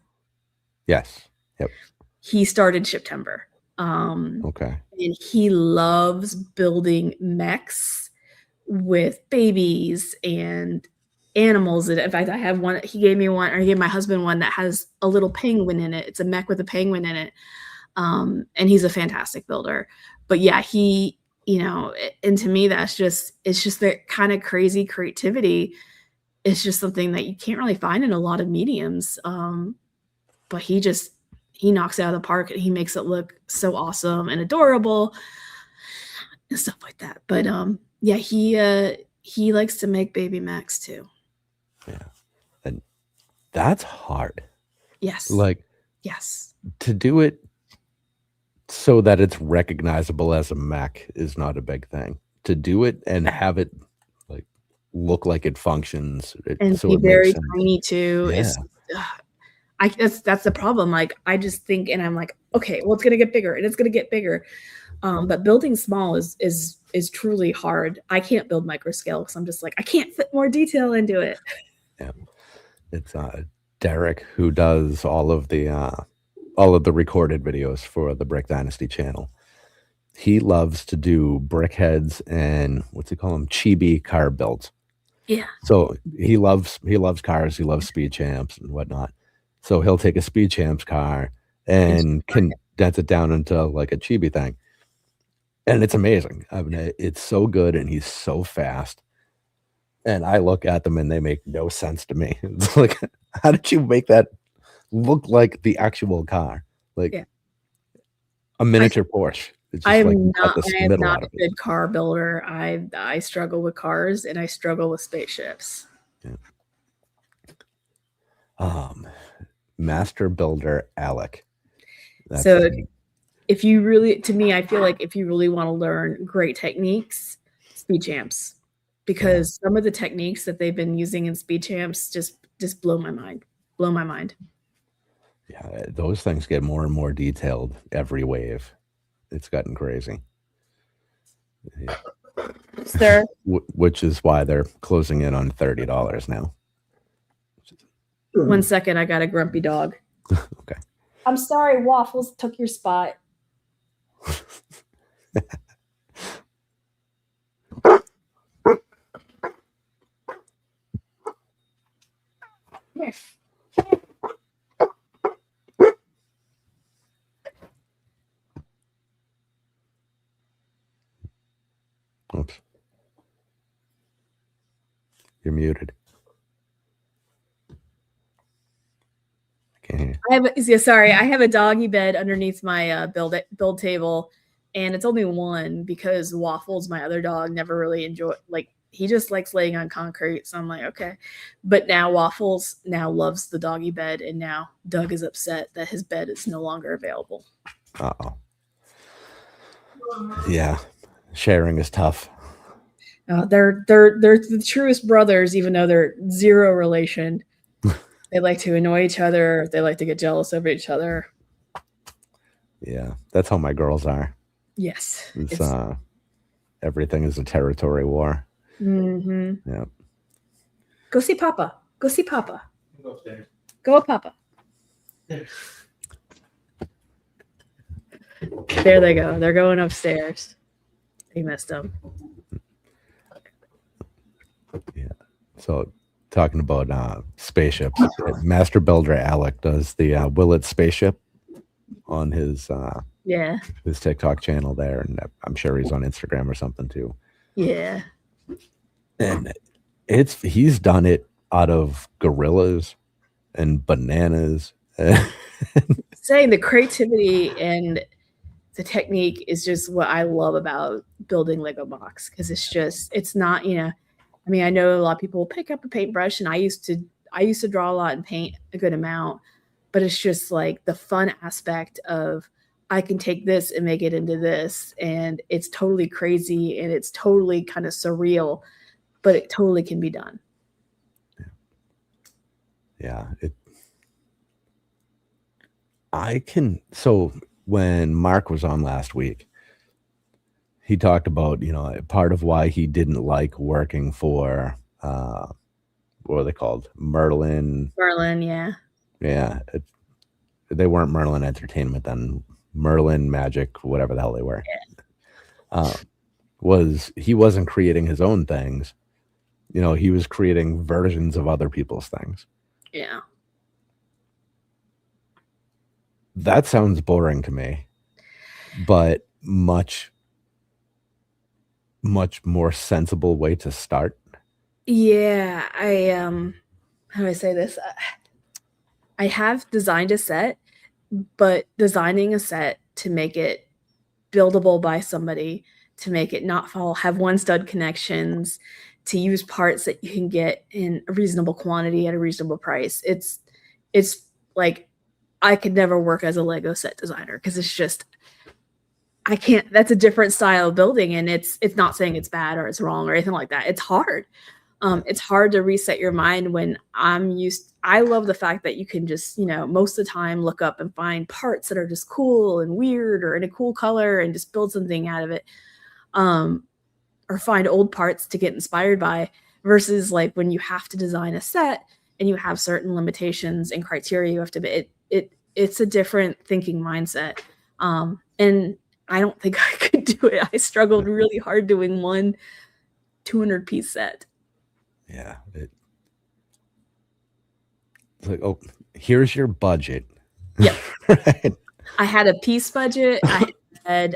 A: Yes. Yep.
B: He started September.
A: Okay.
B: And he loves building mechs with babies and animals. And in fact, I have one. He gave my husband one that has a little penguin in it. It's a mech with a penguin in it. And he's a fantastic builder. But yeah, and to me, it's just that kind of crazy creativity. It's just something that you can't really find in a lot of mediums. But he knocks it out of the park, and he makes it look so awesome and adorable and stuff like that. But yeah, he likes to make baby mechs too.
A: Yeah, and that's hard.
B: Yes. Yes.
A: To do it so that it's recognizable as a mech is not a big thing. To do it and have it like look like it functions,
B: and
A: so
B: be
A: it
B: very
A: makes
B: tiny too.
A: Yeah.
B: That's the problem. Like, I just think, and I'm like, okay, well, it's gonna get bigger, and it's gonna get bigger. But building small is truly hard. I can't build micro scale because I'm just like, I can't fit more detail into it.
A: Yeah, it's Derek who does all of the recorded videos for the Brick Dynasty channel. He loves to do brick heads and what's he call them, chibi car builds.
B: Yeah.
A: So he loves cars. He loves speed champs and whatnot. So he'll take a speed champs car and condense it down into like a chibi thing. And it's amazing. I mean, it's so good, and he's so fast. And I look at them and they make no sense to me. It's like, how did you make that look like the actual car? Like a miniature Porsche. It's just
B: I am
A: like
B: not a good car builder. I struggle with cars, and I struggle with spaceships.
A: Yeah. Master builder Alec.
B: So if you really, to me, I feel like if you really want to learn great techniques, speed champs, because some of the techniques that they've been using in speed champs just blow my mind.
A: Yeah, those things get more and more detailed every wave. It's gotten crazy. Yeah.
B: Sir.
A: Which is why they're closing in on $30 now.
B: 1 second, I got a grumpy dog.
A: Okay.
B: I'm sorry, Waffles took your spot. Come here.
A: Oops. You're muted. I can't hear.
B: Sorry, I have a doggy bed underneath my build table, and it's only one because Waffles, my other dog, never really enjoyed, like, he just likes laying on concrete. So I'm like, okay. But now Waffles now loves the doggy bed, and now Doug is upset that his bed is no longer available.
A: Uh-oh. Yeah, sharing is tough.
B: They're the truest brothers, even though they're zero relation. They like to annoy each other. They like to get jealous over each other.
A: Yeah, that's how my girls are.
B: Yes.
A: It's everything is a territory war.
B: Mm-hmm.
A: Yeah.
B: Go see Papa. Go see Papa.
C: Go upstairs.
B: Go with Papa. There they go. They're going upstairs. They missed them.
A: Yeah. So talking about spaceships, Master Builder Alec does the Willet spaceship on his TikTok channel there, and I'm sure he's on Instagram or something too.
B: Yeah.
A: And he's done it out of gorillas and bananas.
B: Saying the creativity and the technique is just what I love about building Lego MOCs, because it's not, I mean, I know a lot of people pick up a paintbrush, and I used to draw a lot and paint a good amount, but it's just like the fun aspect of, I can take this and make it into this, and it's totally crazy and it's totally kind of surreal, but it totally can be done.
A: Yeah. So when Mark was on last week, he talked about, part of why he didn't like working for, what are they called? Merlin,
B: yeah.
A: Yeah. They weren't Merlin Entertainment then. Merlin Magic, whatever the hell they were. Yeah. Was he wasn't creating his own things. He was creating versions of other people's things.
B: Yeah.
A: That sounds boring to me, but much more sensible way to start.
B: Yeah. How do I say this? I have designed a set, but designing a set to make it buildable by somebody, to make it not have one stud connections, to use parts that you can get in a reasonable quantity at a reasonable price. It's like, I could never work as a Lego set designer, because it's just, I can't. That's a different style of building, and it's not saying it's bad or it's wrong or anything like that. It's hard. It's hard to reset your mind when I love the fact that you can just, most of the time look up and find parts that are just cool and weird or in a cool color and just build something out of it. Or find old parts to get inspired by, versus like when you have to design a set and you have certain limitations and criteria you have to be, it's a different thinking mindset. And I don't think I could do it. I struggled really hard doing one 200-piece set.
A: Yeah. It's like, oh, here's your budget.
B: Yeah.
A: Right.
B: I had a piece budget. I had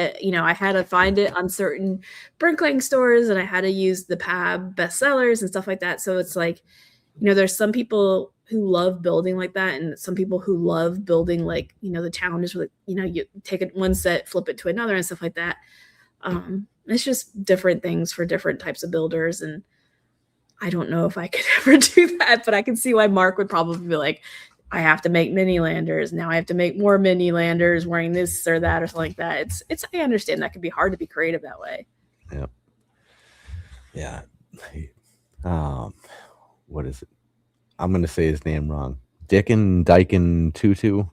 B: to find it on certain Brinkling stores, and I had to use the PAB bestsellers and stuff like that. So it's like, there's some people who love building like that, and some people who love building like, the challenges with, you take it one set, flip it to another and stuff like that. It's just different things for different types of builders, and I don't know if I could ever do that, but I can see why Mark would probably be like, I have to make mini landers. Now I have to make more mini landers wearing this or that or something like that. I understand that can be hard to be creative that way.
A: Yep. Yeah. What is it? I'm going to say his name wrong. Dyken Tutu,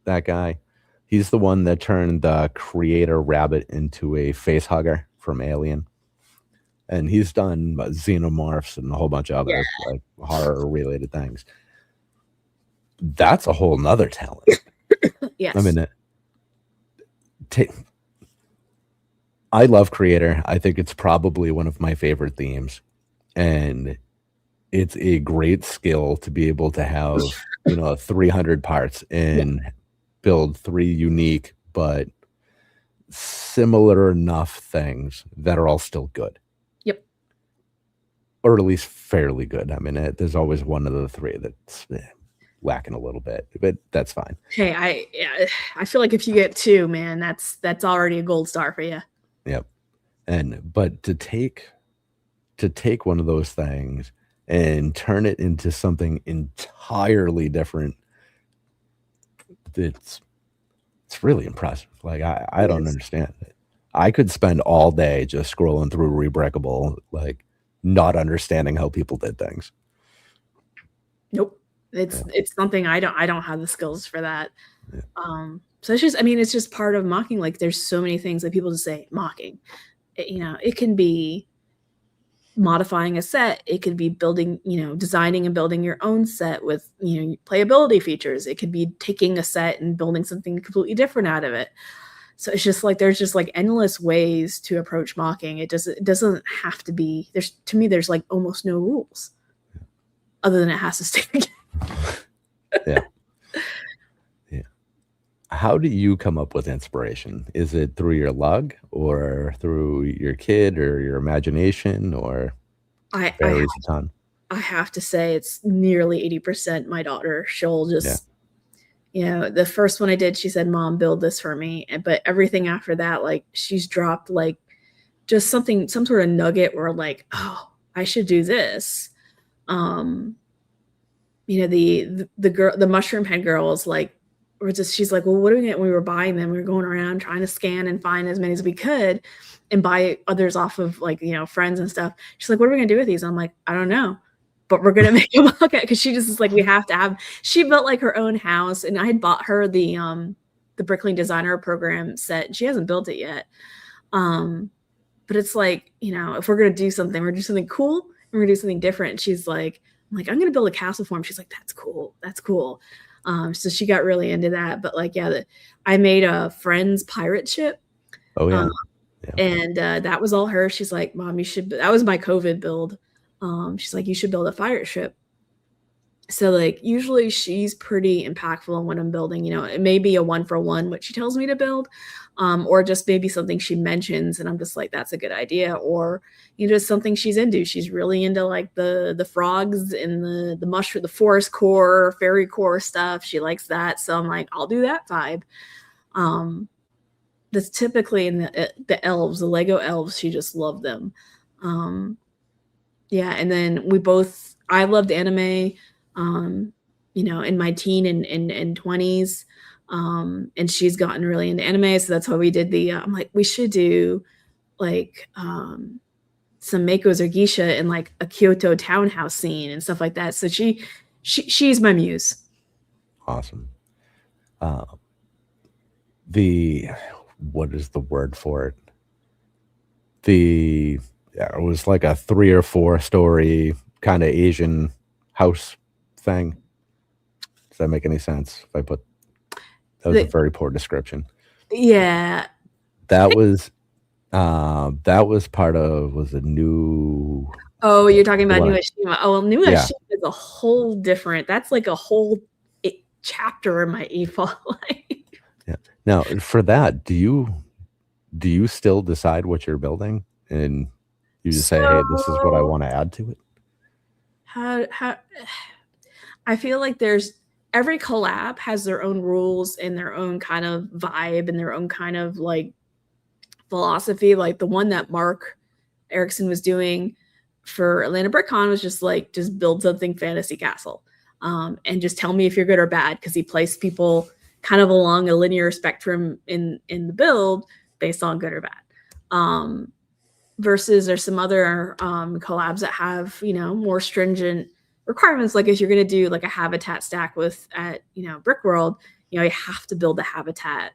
A: that guy. He's the one that turned the creator rabbit into a face hugger from Alien. And he's done xenomorphs and a whole bunch of other like horror related things. That's a whole nother talent.
B: Yes.
A: I mean, I love creator. I think it's probably one of my favorite themes. And it's a great skill to be able to have, 300 parts
B: Yeah.
A: and build 3 unique but similar enough things that are all still good,
B: Yep.
A: or at least fairly good. I mean, there's always one of the 3 that's, lacking a little bit, but that's fine.
B: Hey, I feel like if you get 2, man, that's already a gold star for you.
A: Yep. But to take one of those things and turn it into something entirely different, it's really impressive. Like, I
B: It
A: don't
B: is.
A: understand it. I could spend all day just scrolling through Rebreakable, like, not understanding how people did things.
B: Nope.
A: Yeah,
B: It's something I don't have the skills for that.
A: yeah,
B: So it's just, I mean, it's just part of mocking. Like, there's so many things that people just say mocking. It can be modifying a set. It could be building, designing and building your own set with, playability features. It could be taking a set and building something completely different out of it. So it's just like there's just like endless ways to approach mocking. It doesn't have to be, to me there's like almost no rules other than it has to stay together.
A: yeah, yeah. How do you come up with inspiration? Is it through your lug or through your kid or your imagination, or
B: I I
A: varies a ton?
B: I have to say it's nearly 80% my daughter. She'll
A: Yeah.
B: just, the first one I did, she said, "Mom, build this for me." But everything after that, like she's dropped like just something, some sort of nugget where like, oh, I should do this. Um, the girl, the mushroom head girl is like, she's like, well, what are we gonna, when we were buying them, we were going around trying to scan and find as many as we could and buy others off of like, friends and stuff. She's like, what are we gonna do with these? I'm like, I don't know. But we're gonna make them look at, because she just is like, we have to have, she built like her own house, and I had bought her the Brickling Designer Program set. She hasn't built it yet. Um, but it's like, if we're gonna do something, we're gonna do something cool, and we're gonna do something different. And she's like, I'm like, I'm gonna build a castle for him. She's like, that's cool. That's cool. So she got really into that. But like, yeah, I made a friend's pirate ship.
A: Oh,
B: Um,
A: yeah. Yeah.
B: and that was all her. She's like, Mom, that was my COVID build. She's like, you should build a pirate ship. So like usually she's pretty impactful in what I'm building. It may be a 1-for-1 what she tells me to build, or just maybe something she mentions and I'm just like, that's a good idea, or just something she's into. She's really into like the frogs and the mushroom, the forest core, fairy core stuff. She likes that, so I'm like, I'll do that vibe. Um, that's typically in the elves, the Lego elves. She just loved them. Um, yeah, and then I loved anime, um, in my teen and 20s. And she's gotten really into anime, so that's why we did I'm like, we should do like some Mako's or Geisha in like a Kyoto townhouse scene and stuff like that. So she's my muse.
A: Awesome. Uh, the what is the word for it? Yeah, it was like a 3 or 4 story kinda Asian house thing. Does that make any sense? If I put That was a
B: The,
A: very poor description.
B: yeah.
A: That was, that was part of was a new
B: Oh, you're talking
A: the
B: about
A: one
B: New
A: I
B: Ashima. Oh, well, New
A: yeah,
B: Ashima is a whole different. That's like a whole chapter in my EFOL life.
A: yeah. Now, for that, do you still decide what you're building, and you just say, "Hey, this is what I
B: So
A: wanna add to it?"
B: how I feel like every collab has their own rules and their own kind of vibe and their own kind of like philosophy. Like the one that Mark Erickson was doing for Atlanta BrickCon was just like, just build something fantasy castle, and just tell me if you're good or bad, because he placed people kind of along a linear spectrum in the build based on good or bad. Versus there's some other collabs that have more stringent requirements. Like if you're going to do like a habitat stack with at Brick World, you have to build the habitat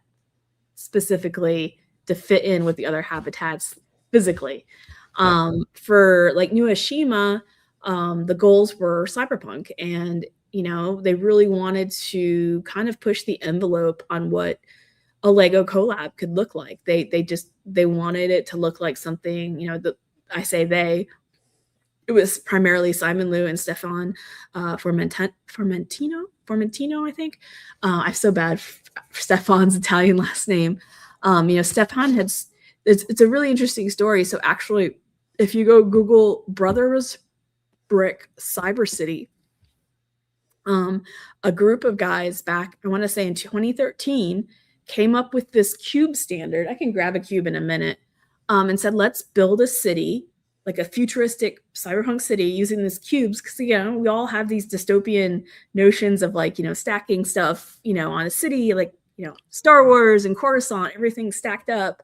B: specifically to fit in with the other habitats physically.
A: Yeah,
B: For like New Ashima, the goals were cyberpunk, and they really wanted to kind of push the envelope on what a Lego collab could look like. They wanted it to look like something, I say they, it was primarily Simon Liu and Stefan Formentino, I think. I'm so bad for Stefan's Italian last name. Stefan had, it's a really interesting story. So actually, if you go Google Brothers Brick Cyber City, a group of guys back, I want to say in 2013, came up with this cube standard. I can grab a cube in a minute, and said, let's build a city, like a futuristic cyberpunk city using these cubes. Because, we all have these dystopian notions of like, stacking stuff, on a city, like, Star Wars and Coruscant, everything stacked up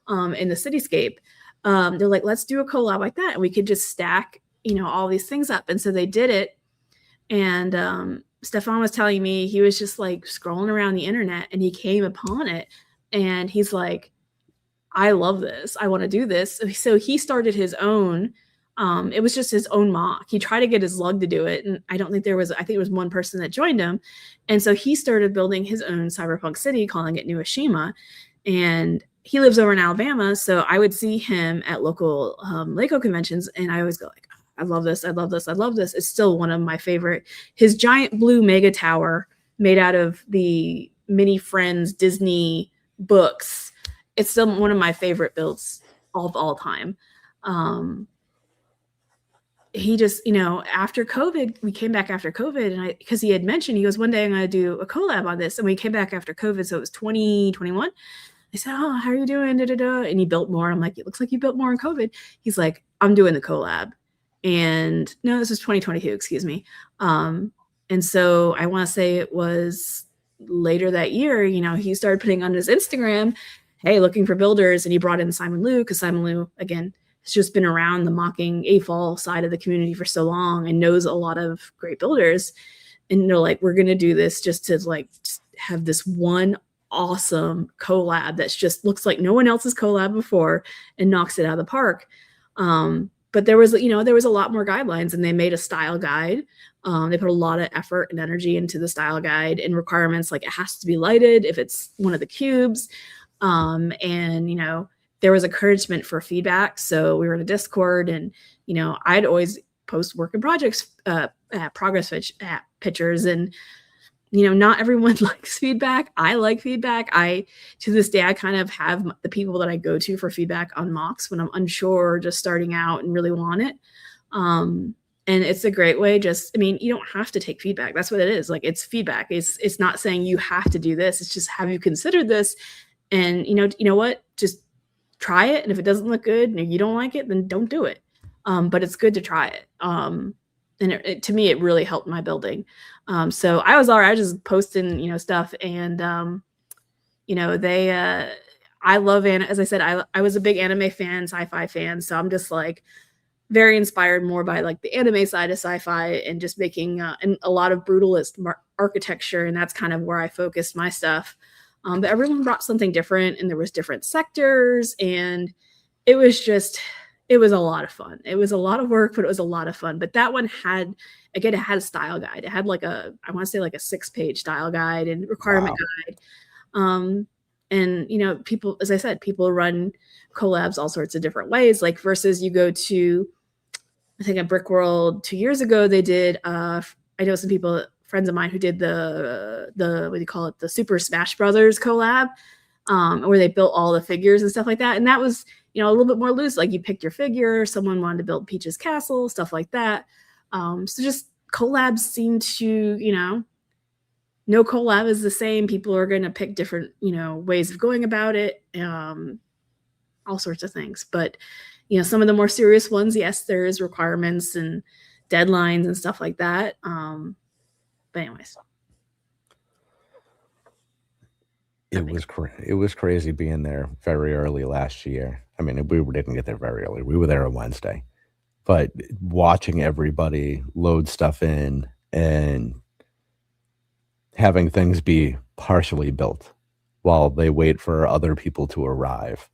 B: in the cityscape. They're like, let's do a collab like that. And we could just stack, all these things up. And so they did it. And Stefan was telling me he was just like scrolling around the internet and he came upon it. And he's like, I love this. I want to do this. So he started his own. It was just his own mock. He tried to get his lug to do it. And I think it was one person that joined him. And so he started building his own cyberpunk city, calling it New Ashima. And he lives over in Alabama. So I would see him at local LEGO conventions. And I always go like, I love this. I love this. I love this. It's still one of my favorite. His giant blue mega tower made out of the Mini Friends Disney books. It's still one of my favorite builds of all time. He just, after COVID, we came back after COVID, and because he had mentioned, he goes, one day I'm going to do a collab on this. And we came back after COVID. So it was 2021. I said, oh, how are you doing? Da, da, da. And he built more. I'm like, it looks like you built more in COVID. He's like, I'm doing the collab. And no, this was 2022, excuse me. And so I want to say it was later that year, he started putting on his Instagram, hey, looking for builders. And he brought in Simon Liu, because Simon Liu, again, has just been around the mocking AFOL side of the community for so long and knows a lot of great builders. And they're like, we're going to do this just to like just have this one awesome collab that's just looks like no one else's collab before and knocks it out of the park. But there was a lot more guidelines, and they made a style guide. They put a lot of effort and energy into the style guide and requirements, like it has to be lighted if it's one of the cubes. And there was encouragement for feedback. So we were in a Discord, and I'd always post work in projects, progress pictures, and not everyone likes feedback. I like feedback. To this day, I kind of have the people that I go to for feedback on mocks when I'm unsure or just starting out and really want it. And it's a great way. You don't have to take feedback. That's what it is. Like, it's feedback. It's not saying you have to do this. It's just, have you considered this? And you know what? Just try it. And if it doesn't look good and you don't like it, then don't do it. But it's good to try it. And to me, it really helped my building. So I was all right. I was just posting, stuff. And, I love, as I said, I was a big anime fan, sci-fi fan. So I'm just like very inspired more by like the anime side of sci-fi and just making and a lot of brutalist architecture. And that's kind of where I focused my stuff. But everyone brought something different, and there was different sectors, and it was a lot of fun. It was a lot of work, but it was a lot of fun. But that one had a style guide. It had like I want to say like a 6-page style guide and requirement guide. And people, as I said, people run collabs all sorts of different ways. Like versus you go to, I think at Brick World 2 years ago, they did, I know some people, friends of mine who did the what do you call it? The Super Smash Brothers collab, where they built all the figures and stuff like that. And that was, a little bit more loose. Like you picked your figure, someone wanted to build Peach's castle, stuff like that. So just collabs seem to, no collab is the same. People are going to pick different, ways of going about it, all sorts of things. But, some of the more serious ones, yes, there is requirements and deadlines and stuff like that. But anyways.
A: It was crazy being there very early last year. I mean, we didn't get there very early. We were there on Wednesday. But watching everybody load stuff in and having things be partially built while they wait for other people to arrive,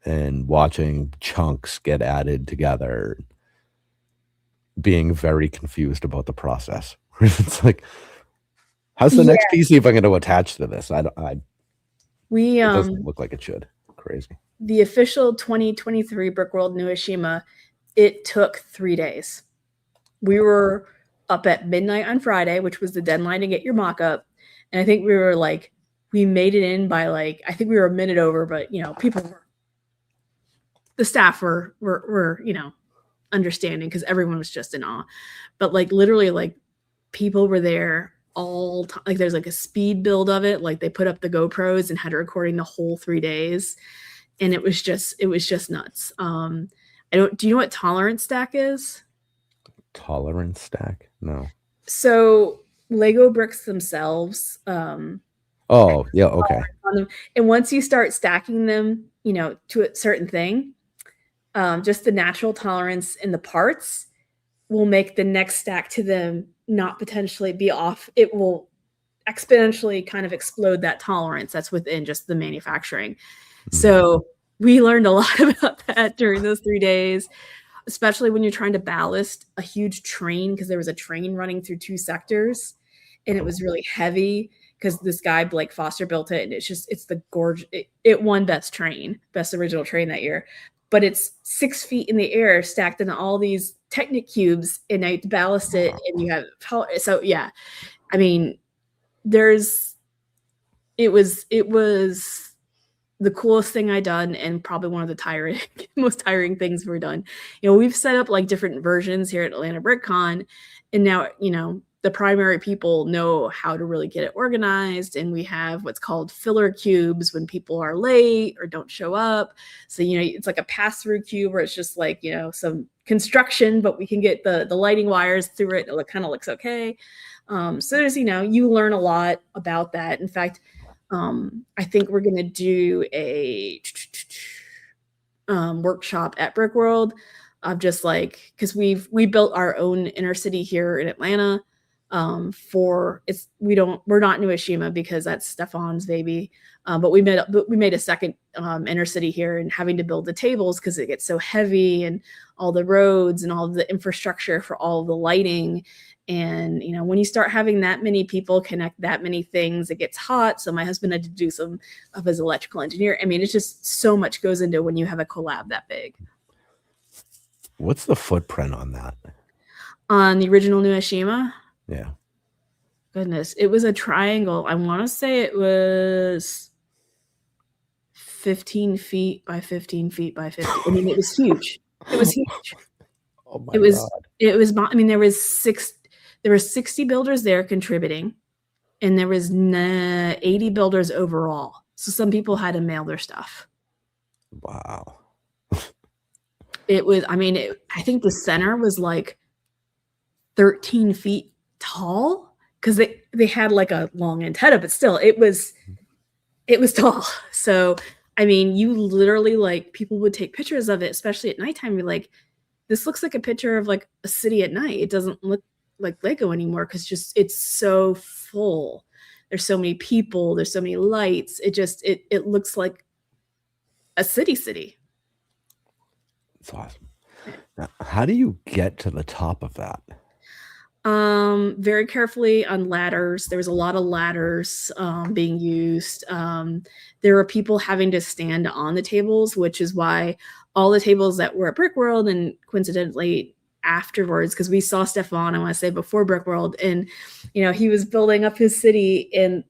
A: and watching chunks get added together, being very confused about the process. It's like, how's the next piece even going to attach to this? It doesn't look like it should. Crazy.
B: The official 2023 Brickworld New Ashima It took 3 days. We were up at midnight on Friday, which was the deadline to get your mock-up, and I think we made it in by, like, I think we were a minute over, but, the staff were, understanding because everyone was just in awe. But, like, literally, like, people were there all time. Like, there's, like, a speed build of it. Like, they put up the GoPros and had it recording the whole 3 days, and it was just nuts. Do you know what tolerance stack is?
A: Tolerance stack? No.
B: So Lego bricks themselves,
A: Oh, yeah, okay.
B: on them, and once you start stacking them, to a certain thing, just the natural tolerance in the parts will make the next stack to them not potentially be off. It will exponentially kind of explode that tolerance that's within just the manufacturing. So we learned a lot about that during those 3 days, especially when you're trying to ballast a huge train, because there was a train running through 2 sectors, and it was really heavy because this guy, Blake Foster, built it, and it's the gorgeous. It won best original train that year, but it's 6 feet in the air, stacked in all these Technic cubes, and I ballast it, and you have so yeah. I mean, it was the coolest thing I done, and probably one of the most tiring things we've done. We've set up like different versions here at Atlanta BrickCon, and now the primary people know how to really get it organized, and we have what's called filler cubes when people are late or don't show up. So it's like a pass-through cube where it's just like some construction, but we can get the lighting wires through it. It kind of looks okay. So there's you learn a lot about that. In fact, I think we're going to do a workshop at Brick World of just like, because we built our own inner city here in Atlanta. We're not New Ashima because that's Stefan's baby. But we made a second inner city here, and having to build the tables because it gets so heavy, and all the roads and all the infrastructure for all the lighting. And when you start having that many people connect that many things, it gets hot. So my husband had to do some of his electrical engineer. I mean, it's just so much goes into when you have a collab that big.
A: What's the footprint on that?
B: On the original New Ashima?
A: Yeah.
B: Goodness, it was a triangle. I want to say it was 15 feet by 15 feet by 50. I mean, it was huge. It was huge.
A: Oh my
B: God. It was. I mean, there were 60 builders there contributing, and there was 80 builders overall. So some people had to mail their stuff.
A: Wow.
B: It was. I mean, I think the center was like 13 feet tall because they had like a long antenna, but still, it was tall. So I mean, you literally, like, people would take pictures of it, especially at nighttime. You're like, this looks like a picture of like a city at night. It doesn't look like Lego anymore because it's so full. There's so many people. There's so many lights. It looks like a city.
A: It's awesome. Now, how do you get to the top of that?
B: Very carefully on ladders. There was a lot of ladders being used. There were people having to stand on the tables, which is why all the tables that were at Brick World, and coincidentally afterwards, because we saw Stefan, I want to say before Brick World, and he was building up his city, and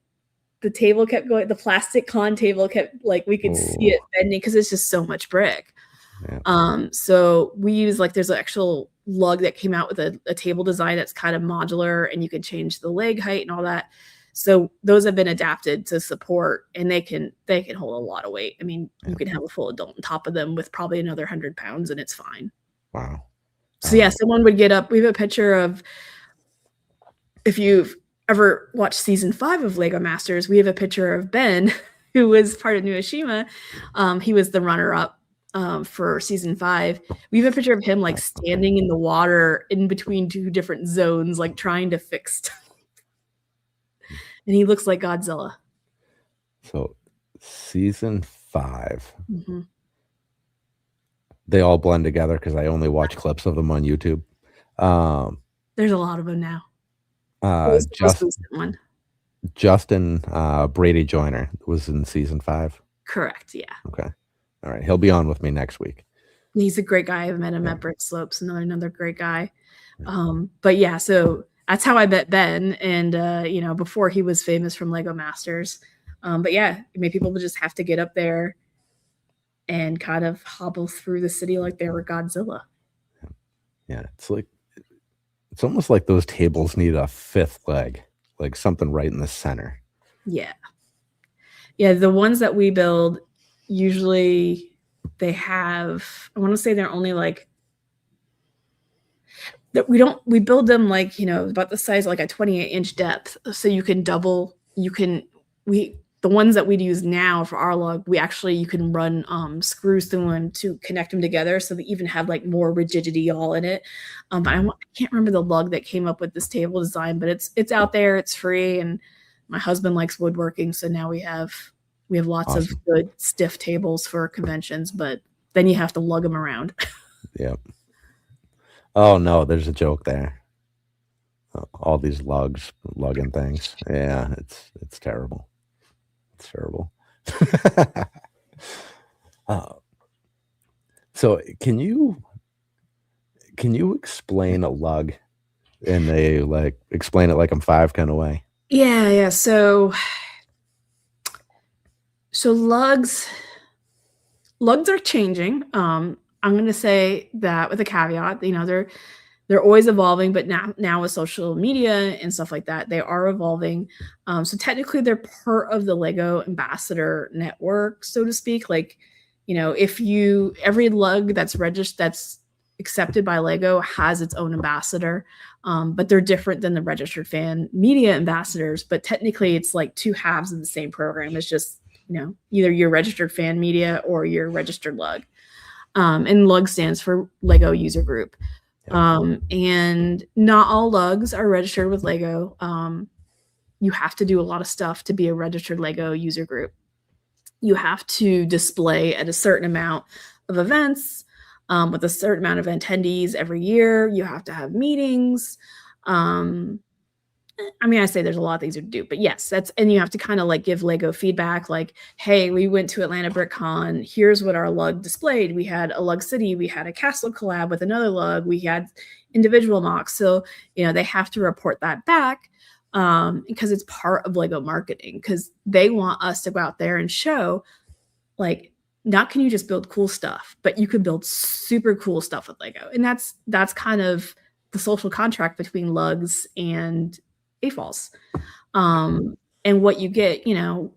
B: the table kept going. The plastic con table kept, like, we could see it bending because it's just so much brick. Yeah. So we use, like, there's an actual lug that came out with a table design that's kind of modular, and you can change the leg height and all that. So those have been adapted to support, and they can hold a lot of weight. I mean, you can have a full adult on top of them with probably another 100 pounds, and it's fine.
A: Wow.
B: So yeah, someone would get up. We have a picture of, if you've ever watched season 5 of Lego Masters, we have a picture of Ben, who was part of New Ashima. He was the runner-up for season 5. We have a picture of him, like, standing in the water in between 2 different zones, like trying to fix stuff. And he looks like Godzilla.
A: So season 5. Mm-hmm. They all blend together because I only watch clips of them on YouTube.
B: There's a lot of them now.
A: Justin Brady Joyner was in season 5.
B: Correct. Yeah.
A: Okay. All right. He'll be on with me next week.
B: He's a great guy. I've met him at Brick Slopes, another great guy. But yeah, so that's how I met Ben, and you know, before he was famous from Lego Masters. But yeah, I mean, people would just have to get up there and kind of hobble through the city like they were Godzilla.
A: Yeah, it's almost like those tables need a fifth leg, like something right in the center.
B: Yeah. Yeah, the ones that we build, usually they have, I want to say they're only like, that we build them like, you know, about the size of like a 28-inch depth. So you can double, the ones that we'd use now for our lug, you can run screws through them to connect them together, so they even have like more rigidity all in it. But I can't remember the lug that came up with this table design, but it's out there, it's free, and my husband likes woodworking, so now we have lots of good stiff tables for conventions, but then you have to lug them around.
A: Yep. Oh no, there's a joke there. All these lugging things. Yeah, it's terrible. It's terrible. So can you explain a lug in a like explain it like I'm five kind of way?
B: Yeah. So lugs are changing. I'm going to say that with a caveat. You know, they're always evolving, but now with social media and stuff like that, they are evolving. So technically, they're part of the Lego Ambassador Network, so to speak. Like, you know, every lug that's registered, that's accepted by Lego, has its own ambassador, but they're different than the registered fan media ambassadors. But technically, it's like two halves of the same program. It's just, you know, either your registered fan media or your registered lug. And lug stands for Lego User Group. And not all lugs are registered with Lego. You have to do a lot of stuff to be a registered Lego user group. You have to display at a certain amount of events with a certain amount of attendees every year. You have to have meetings. I mean, I say there's a lot of things to do, but yes, and you have to kind of like give Lego feedback, like, hey, we went to Atlanta BrickCon. Here's what our lug displayed. We had a lug city. We had a castle collab with another lug. We had individual MOCs. So, you know, they have to report that back because it's part of Lego marketing, because they want us to go out there and show, like, not can you just build cool stuff, but you can build super cool stuff with Lego. And that's kind of the social contract between lugs and AFOLs. And what you get, you know,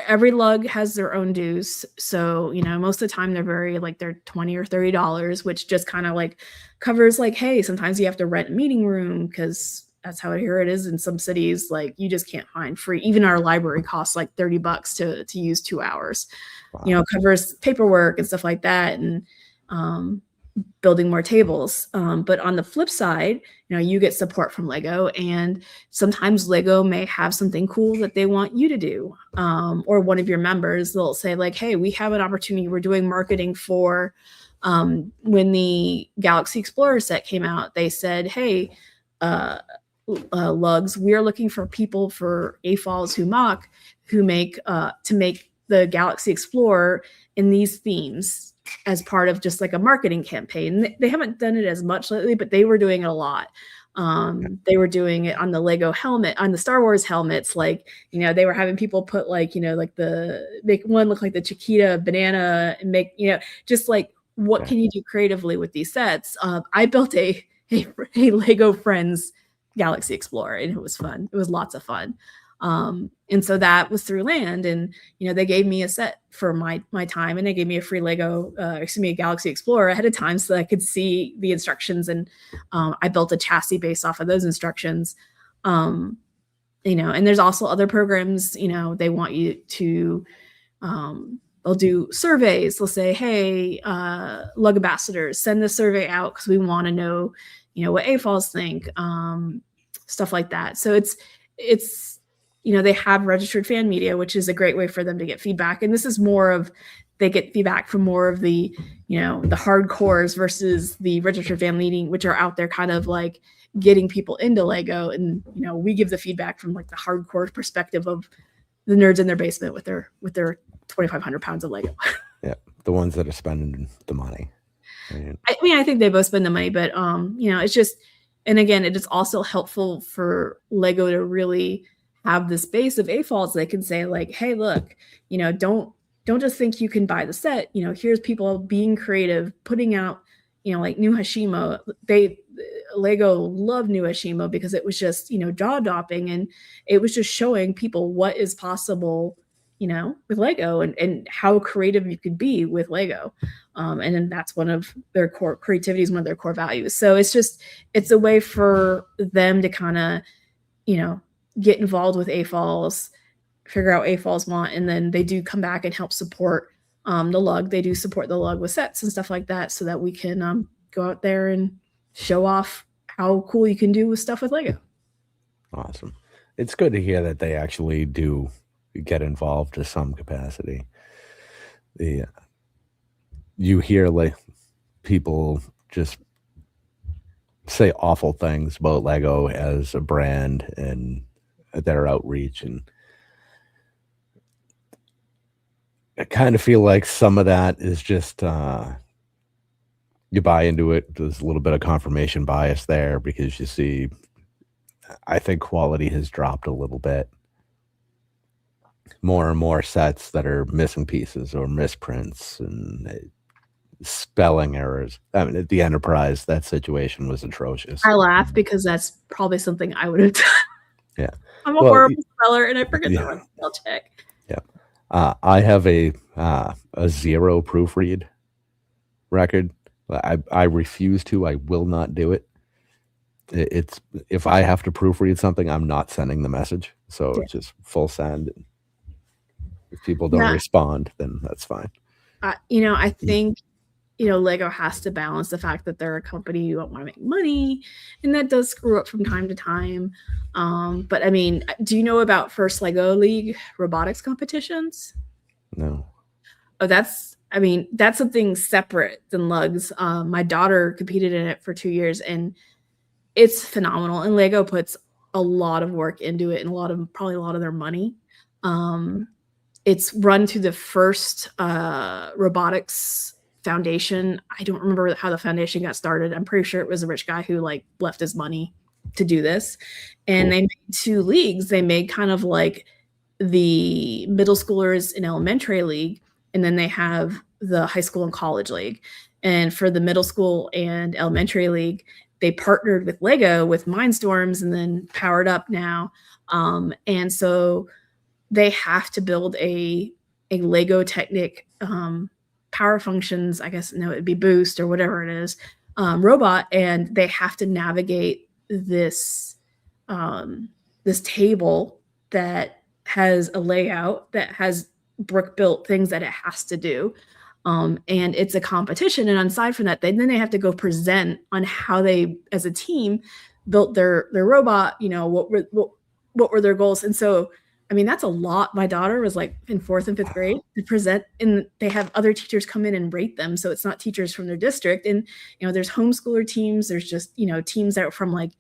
B: every lug has their own dues. So, you know, most of the time they're they're $20 or $30, which just kind of like covers, like, hey, sometimes you have to rent a meeting room, because that's how here it is in some cities. Like, you just can't find free. Even our library costs like $30 to use 2 hours. Wow. You know, covers paperwork and stuff like that, and building more tables. But on the flip side, you know, you get support from Lego, and sometimes Lego may have something cool that they want you to do. Or one of your members, they'll say like, hey, we have an opportunity. We're doing marketing for, when the Galaxy Explorer set came out, they said, hey, lugs, we're looking for people for AFOLs who make to make the Galaxy Explorer in these themes as part of just like a marketing campaign. They haven't done it as much lately, but they were doing it a lot. They were doing it on the Lego helmet, on the Star Wars helmets. Like, you know, they were having people put like, you know, like make one look like the Chiquita banana, and make, you know, just like, what can you do creatively with these sets? I built a Lego Friends Galaxy Explorer, and it was fun. It was lots of fun. And so that was through Land, and, you know, they gave me a set for my time, and they gave me a free a Galaxy Explorer ahead of time, so that I could see the instructions. And I built a chassis based off of those instructions. You know, and there's also other programs, you know, they want you to, they'll do surveys. They'll say, hey, lug ambassadors, send the survey out, because we want to know, you know, what AFOLs think, stuff like that. So it's, you know, they have registered fan media, which is a great way for them to get feedback. And this is more of, they get feedback from more of the, you know, the hardcores versus the registered fan meeting, which are out there kind of like getting people into Lego. And, you know, we give the feedback from like the hardcore perspective of the nerds in their basement with their 2,500 pounds of Lego.
A: Yeah. The ones that are spending the money. Right.
B: I mean, I think they both spend the money, but it's just, and again, it is also helpful for Lego to really have this base of AFOLs. They can say like, hey, look, don't just think you can buy the set. Here's people being creative, putting out, like New Hashimo. Lego loved New Hashimo because it was just, jaw dropping, and it was just showing people what is possible, with Lego, and how creative you could be with Lego. And then that's one of their core creativity is one of their core values. So it's a way for them to kind of, get involved with AFOLs, figure out AFOLs want, and then they do come back and help support the lug. They do support the lug with sets and stuff like that, so that we can go out there and show off how cool you can do with stuff with Lego.
A: Awesome. It's good to hear that they actually do get involved to some capacity. You hear like people just say awful things about Lego as a brand and their outreach, and I kind of feel like some of that is just you buy into it. There's a little bit of confirmation bias there because you see, I think quality has dropped a little bit. More and more sets that are missing pieces or misprints and spelling errors. I mean, at the Enterprise, that situation was atrocious.
B: I laugh because that's probably something I would have done.
A: Yeah.
B: I'm a horrible speller, and I forget to run spell check.
A: Yeah. I have a 0 proofread record. I refuse to. I will not do it. It's if I have to proofread something, I'm not sending the message. So it's just full send. If people don't respond, then that's fine.
B: I think Lego has to balance the fact that they're a company who don't want to make money, and that does screw up from time to time. But I mean, do you know about First Lego League robotics competitions?
A: No.
B: Oh, that's something separate than lugs. My daughter competed in it for 2 years, and it's phenomenal. And Lego puts a lot of work into it, and probably a lot of their money. It's run through the First Robotics Foundation. I don't remember how the foundation got started. I'm pretty sure it was a rich guy who like left his money to do this. And They made 2 leagues. They made kind of like the middle schoolers and elementary league, and then they have the high school and college league. And for the middle school and elementary league, they partnered with Lego with Mindstorms, and then Powered Up now. And so they have to build a Lego Technic power functions, I guess, it'd be Boost or whatever it is, robot, and they have to navigate this table that has a layout that has brick built things that it has to do. And it's a competition. And aside from that, then they have to go present on how they, as a team, built their robot, what were their goals. And so, I mean, that's a lot. My daughter was like in 4th and 5th grade to present, and they have other teachers come in and rate them. So it's not teachers from their district. And, there's homeschooler teams. There's just, teams that are from like,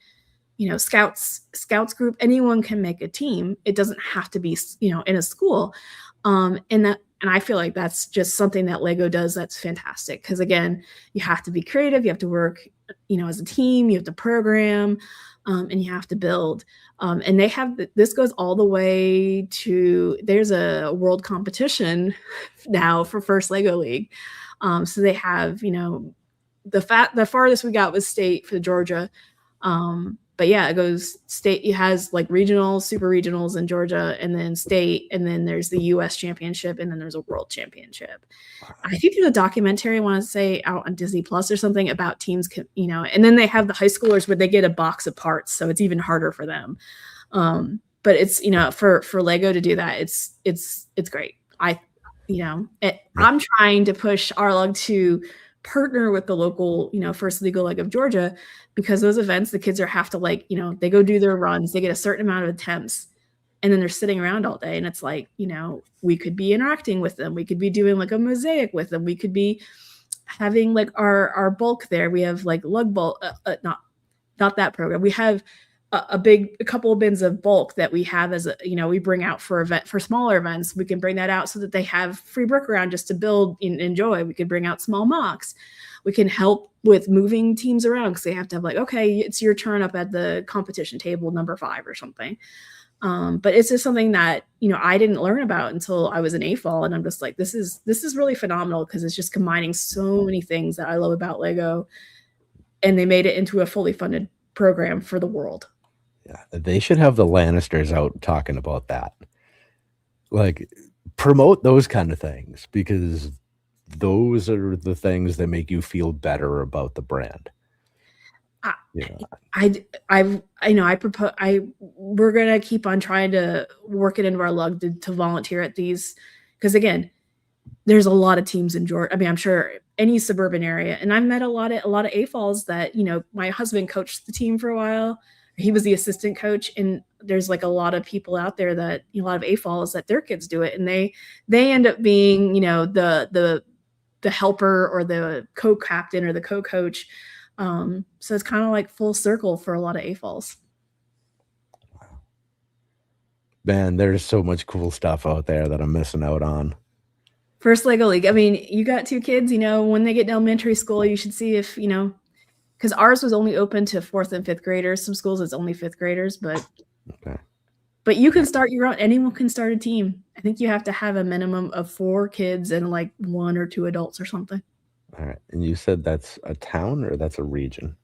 B: scouts group. Anyone can make a team. It doesn't have to be, in a school. And I feel like that's just something that Lego does that's fantastic. Because again, you have to be creative. You have to work, as a team. You have to program, and you have to build. And they have this goes all the way to, there's a world competition now for First Lego League. So they have, the farthest we got was state for Georgia. But yeah, it goes state. It has like regionals, super regionals in Georgia, and then state, and then there's the U.S. championship, and then there's a world championship. I think there's a documentary, I want to say, out on Disney Plus or something about teams, and then they have the high schoolers where they get a box of parts, so it's even harder for them. But it's, for Lego to do that, it's great. I'm trying to push Arlog to partner with the local, First Legal League of Georgia, because those events, the kids have to they go do their runs, they get a certain amount of attempts, and then they're sitting around all day. And it's like, we could be interacting with them. We could be doing like a mosaic with them. We could be having like our bulk there. We have like lug bulk, not that program. We have a couple of bins of bulk that we have as we bring out for smaller events. We can bring that out so that they have free brick around just to build and enjoy. We could bring out small MOCs. We can help with moving teams around because they have to have like, okay, it's your turn up at the competition table number 5 or something. But it's just something that, I didn't learn about until I was in AFOL, and I'm just like, this is really phenomenal because it's just combining so many things that I love about Lego, and they made it into a fully funded program for the world.
A: Yeah, they should have the Lannisters out talking about that. Like, promote those kind of things because those are the things that make you feel better about the brand.
B: We're gonna keep on trying to work it into our lug to volunteer at these, because again, there's a lot of teams in Georgia. I mean, I'm sure any suburban area, and I've met a lot of AFOLs that, my husband coached the team for a while. He was the assistant coach, and there's like a lot of people out there that, a lot of AFOLs that their kids do it, and they end up being, the helper or the co-captain or the co-coach. So it's kind of like full circle for a lot of AFOLs.
A: Man, there's so much cool stuff out there that I'm missing out on.
B: First Lego League. I mean, you got 2 kids, when they get to elementary school, you should see if, because ours was only open to 4th and 5th graders. Some schools it's only 5th graders, but
A: okay.
B: But you can start your own. Anyone can start a team. I think you have to have a minimum of 4 kids and like 1 or 2 adults or something.
A: All right. And you said that's a town or that's a region?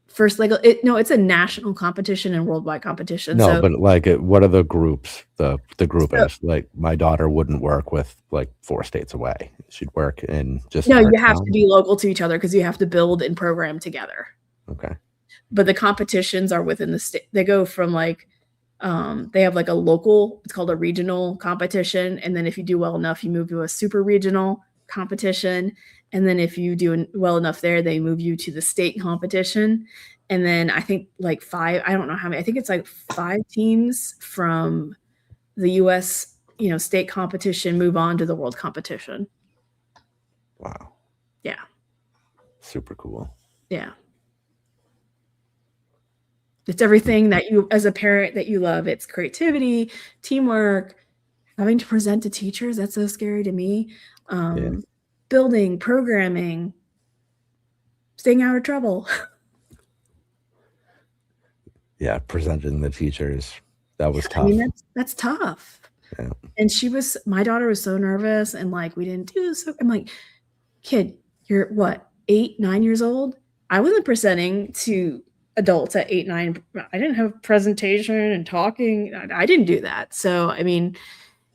B: First Lego, it's a national competition and worldwide competition.
A: No, but like, what are the groups? The group is like, my daughter wouldn't work with like 4 states away. She'd work in just.
B: No, you have to be local to each other because you have to build and program together.
A: Okay.
B: But the competitions are within the state. They go from like, they have like a local, it's called a regional competition. And then if you do well enough, you move to a super regional competition. And then if you do well enough there, they move you to the state competition. And then I think like 5, I don't know how many, I think it's like 5 teams from the US, state competition move on to the world competition.
A: Wow.
B: Yeah.
A: Super cool.
B: Yeah. It's everything that you, as a parent, that you love. It's creativity, teamwork, having to present to teachers. That's so scary to me. Building, programming, staying out of trouble.
A: Yeah, presenting the teachers. That was tough.
B: I mean, that's tough.
A: Yeah.
B: And my daughter was so nervous, and like, we didn't do this. I'm like, kid, you're what, 8, 9 years old? I wasn't presenting to adults at 8, 9. I didn't have presentation and talking. I didn't do that. So, I mean,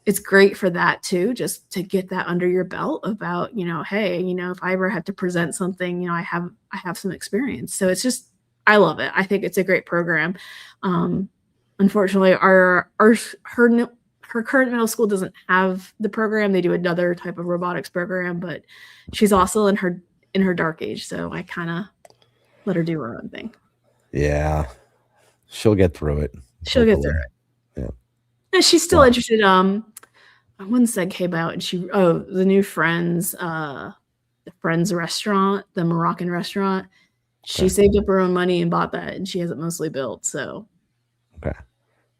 B: it's great for that too, just to get that under your belt about, hey, if I ever had to present something, I have some experience. So it's just, I love it. I think it's a great program. Unfortunately, her current middle school doesn't have the program. They do another type of robotics program, but she's also in her dark age. So I kind of let her do her own thing.
A: Yeah. She'll get through it.
B: She'll get through it.
A: Yeah.
B: And she's still interested. When's that came out? And the new Friends, the Friends restaurant, the Moroccan restaurant. She saved up her own money and bought that, and she has it mostly built. So,
A: okay.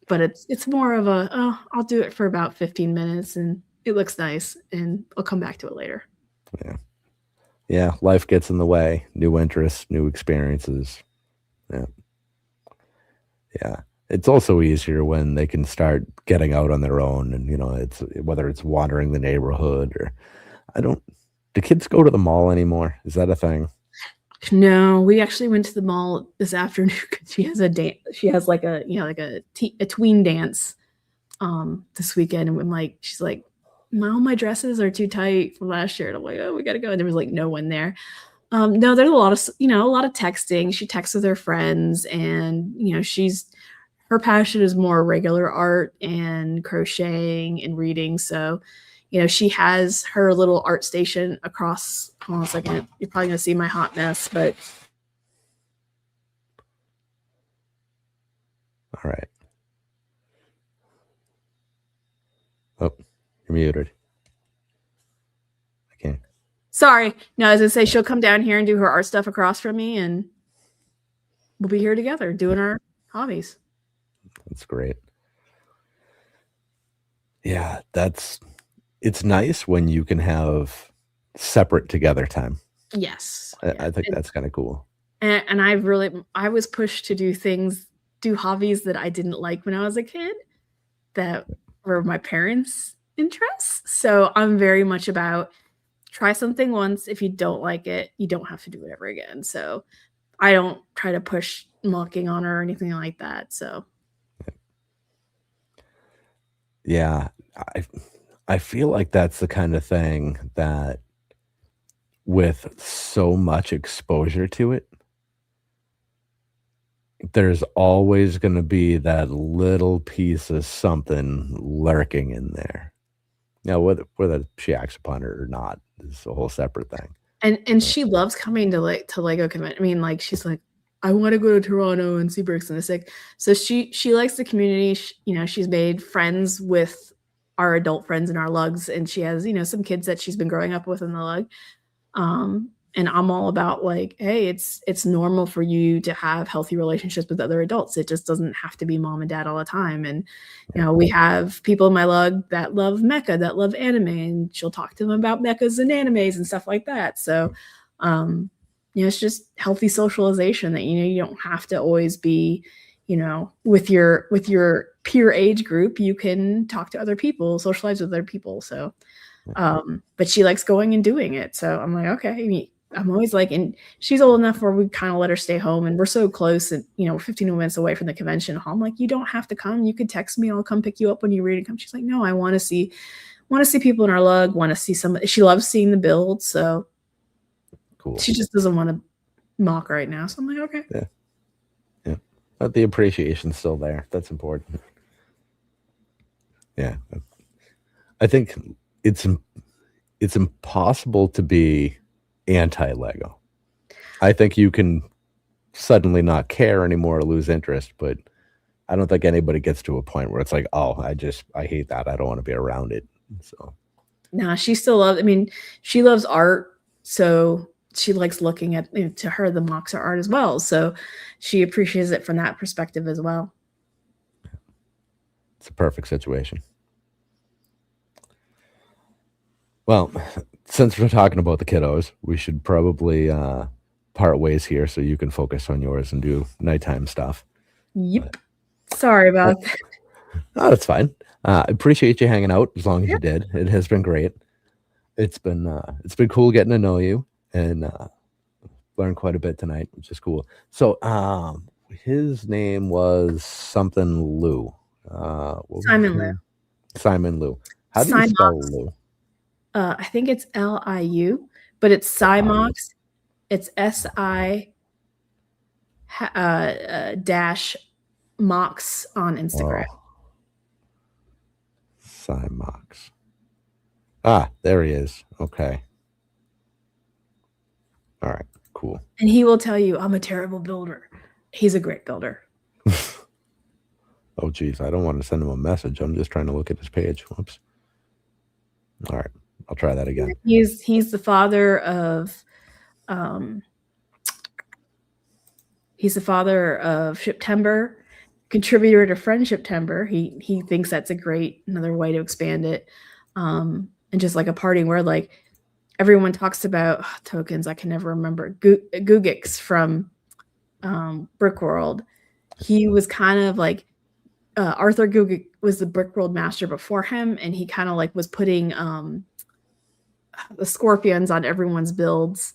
B: But it's more of I'll do it for about 15 minutes, and it looks nice, and I'll come back to it later.
A: Yeah. Yeah. Life gets in the way. New interests, new experiences. Yeah. Yeah. It's also easier when they can start getting out on their own, and it's whether it's wandering the neighborhood or do kids go to the mall anymore? Is that a thing?
B: No, we actually went to the mall this afternoon because she has a dance. She has like a tween dance this weekend, and she's like, all my dresses are too tight from last year. And I'm like, oh, we gotta go. And there was like no one there. No, there's a lot of texting. She texts with her friends, and her passion is more regular art and crocheting and reading. So, she has her little art station across. Hold on a second. You're probably going to see my hot mess, but.
A: All right. Oh, you're muted. I can't.
B: Sorry. No, as I say, she'll come down here and do her art stuff across from me, and we'll be here together doing our hobbies.
A: That's great. Yeah, it's nice when you can have separate together time.
B: Yes.
A: I
B: Yeah.
A: think that's kind of cool.
B: And I was pushed to do hobbies that I didn't like when I was a kid that were my parents' interests. So I'm very much about try something once. If you don't like it, you don't have to do it ever again. So I don't try to push mocking on her or anything like that. So
A: Yeah, I I feel like that's the kind of thing that with so much exposure to it, there's always gonna be that little piece of something lurking in there. Now, whether she acts upon it or not is a whole separate thing.
B: and
A: But
B: she loves coming to Lego convention. I mean, like she's like, I want to go to Toronto and see Bricks and the Sick. So she likes the community. She's made friends with our adult friends and our lugs, and she has some kids that she's been growing up with in the lug. And I'm all about like, hey, it's normal for you to have healthy relationships with other adults. It just doesn't have to be mom and dad all the time. And we have people in my lug that love mecha, that love anime, and she'll talk to them about mechas and animes and stuff like that. So it's just healthy socialization that you don't have to always be with your peer age group. You can talk to other people, socialize with other people. So but she likes going and doing it. So I'm like, okay. I mean, I'm always like, and she's old enough where we kind of let her stay home, and we're so close, and 15 minutes away from the convention hall. I'm like, you don't have to come. You could text me. I'll come pick you up when you're ready to come. She's like, no, I want to see people in our lug. Want to see some. She loves seeing the build, so
A: cool.
B: she just doesn't want to mock right now. So I'm like, okay.
A: Yeah, yeah. But the appreciation's still there. That's important. Yeah, I think it's impossible to be anti-Lego. I think you can suddenly not care anymore or lose interest, but I don't think anybody gets to a point where it's like, oh, I hate that. I don't want to be around it. So
B: no, she still loves. I mean, she loves art, so she likes looking at. To her, the MOCs are art as well, so she appreciates it from that perspective as well.
A: it's a perfect situation. Well, since we're talking about the kiddos, we should probably part ways here so you can focus on yours and do nighttime stuff.
B: Yep. Sorry about that.
A: Oh, that's fine. I appreciate you hanging out as long as you did. It has been great. It's been cool getting to know you and learn quite a bit tonight, which is cool. So his name was something Lou.
B: Simon Liu.
A: Simon Lou. How do you spell Lou?
B: I think it's Liu, but it's Simox. It's SI dash Mox on Instagram.
A: Oh. Simox. Ah, there he is. Okay. All right, cool.
B: And he will tell you, I'm a terrible builder. He's a great builder.
A: Oh, geez. I don't want to send him a message. I'm just trying to look at his page. Whoops. All right. I'll try that again.
B: He's the father of Shiptember, contributor to Friendship Timber. He thinks that's another way to expand it. And just like a parting word, like everyone talks about tokens. I can never remember Gugix from Brickworld. He was kind of like Arthur Gugix was the Brickworld master before him, and he kind of like was putting the scorpions on everyone's builds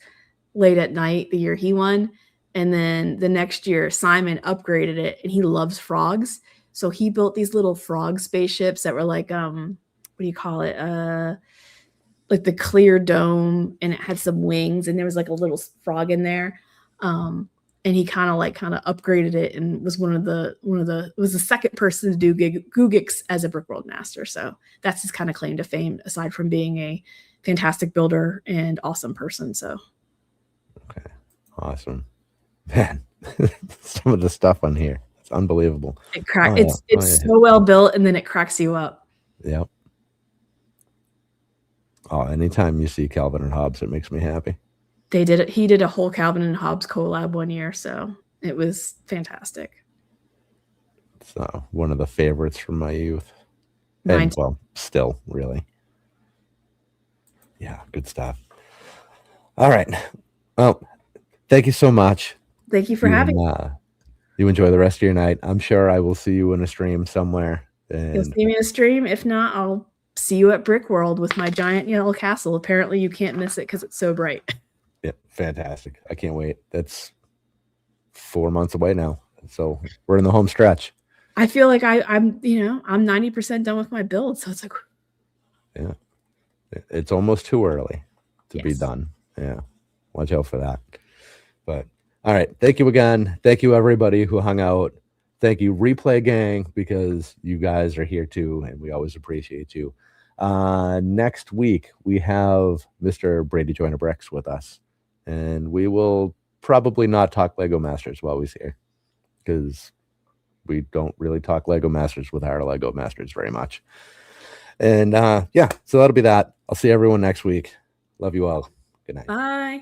B: late at night the year he won. And then the next year, Simon upgraded it, and he loves frogs. So he built these little frog spaceships that were like, what do you call it? Like the clear dome, and it had some wings, and there was like a little frog in there. And he kind of upgraded it, and was was the second person to do Gugix as a Brickworld master. So that's his kind of claim to fame, aside from being a fantastic builder and awesome person. So
A: okay, awesome. Man, some of the stuff on here, it's unbelievable.
B: It's so well built, and then it cracks you up.
A: Yep. Oh, anytime you see Calvin and Hobbes, it makes me happy.
B: They did it. He did a whole Calvin and Hobbes collab one year, so it was fantastic.
A: It's one of the favorites from my youth.
B: Mine
A: well, still, really. Yeah, good stuff. All right. Well, thank you so much.
B: Thank you for having me.
A: You enjoy the rest of your night. I'm sure I will see you in a stream somewhere.
B: You'll
A: And
B: see me in a stream. If not, I'll see you at Brick World with my giant yellow castle. Apparently, you can't miss it because it's so bright.
A: yeah, fantastic. I can't wait. That's 4 months away now. So we're in the home stretch.
B: I feel like I'm 90% done with my build. So it's like,
A: yeah, it's almost too early to be
B: yes.
A: done. Yeah. Watch out for that. But all right. Thank you again. Thank you, everybody who hung out. Thank you, Replay Gang, because you guys are here too, and we always appreciate you. Next week, we have Mr. Brady Joyner Bricks with us, and we will probably not talk Lego Masters while he's here, because we don't really talk Lego Masters with our Lego Masters very much. And yeah, so that'll be that. I'll see everyone next week. Love you all. Good night.
B: Bye.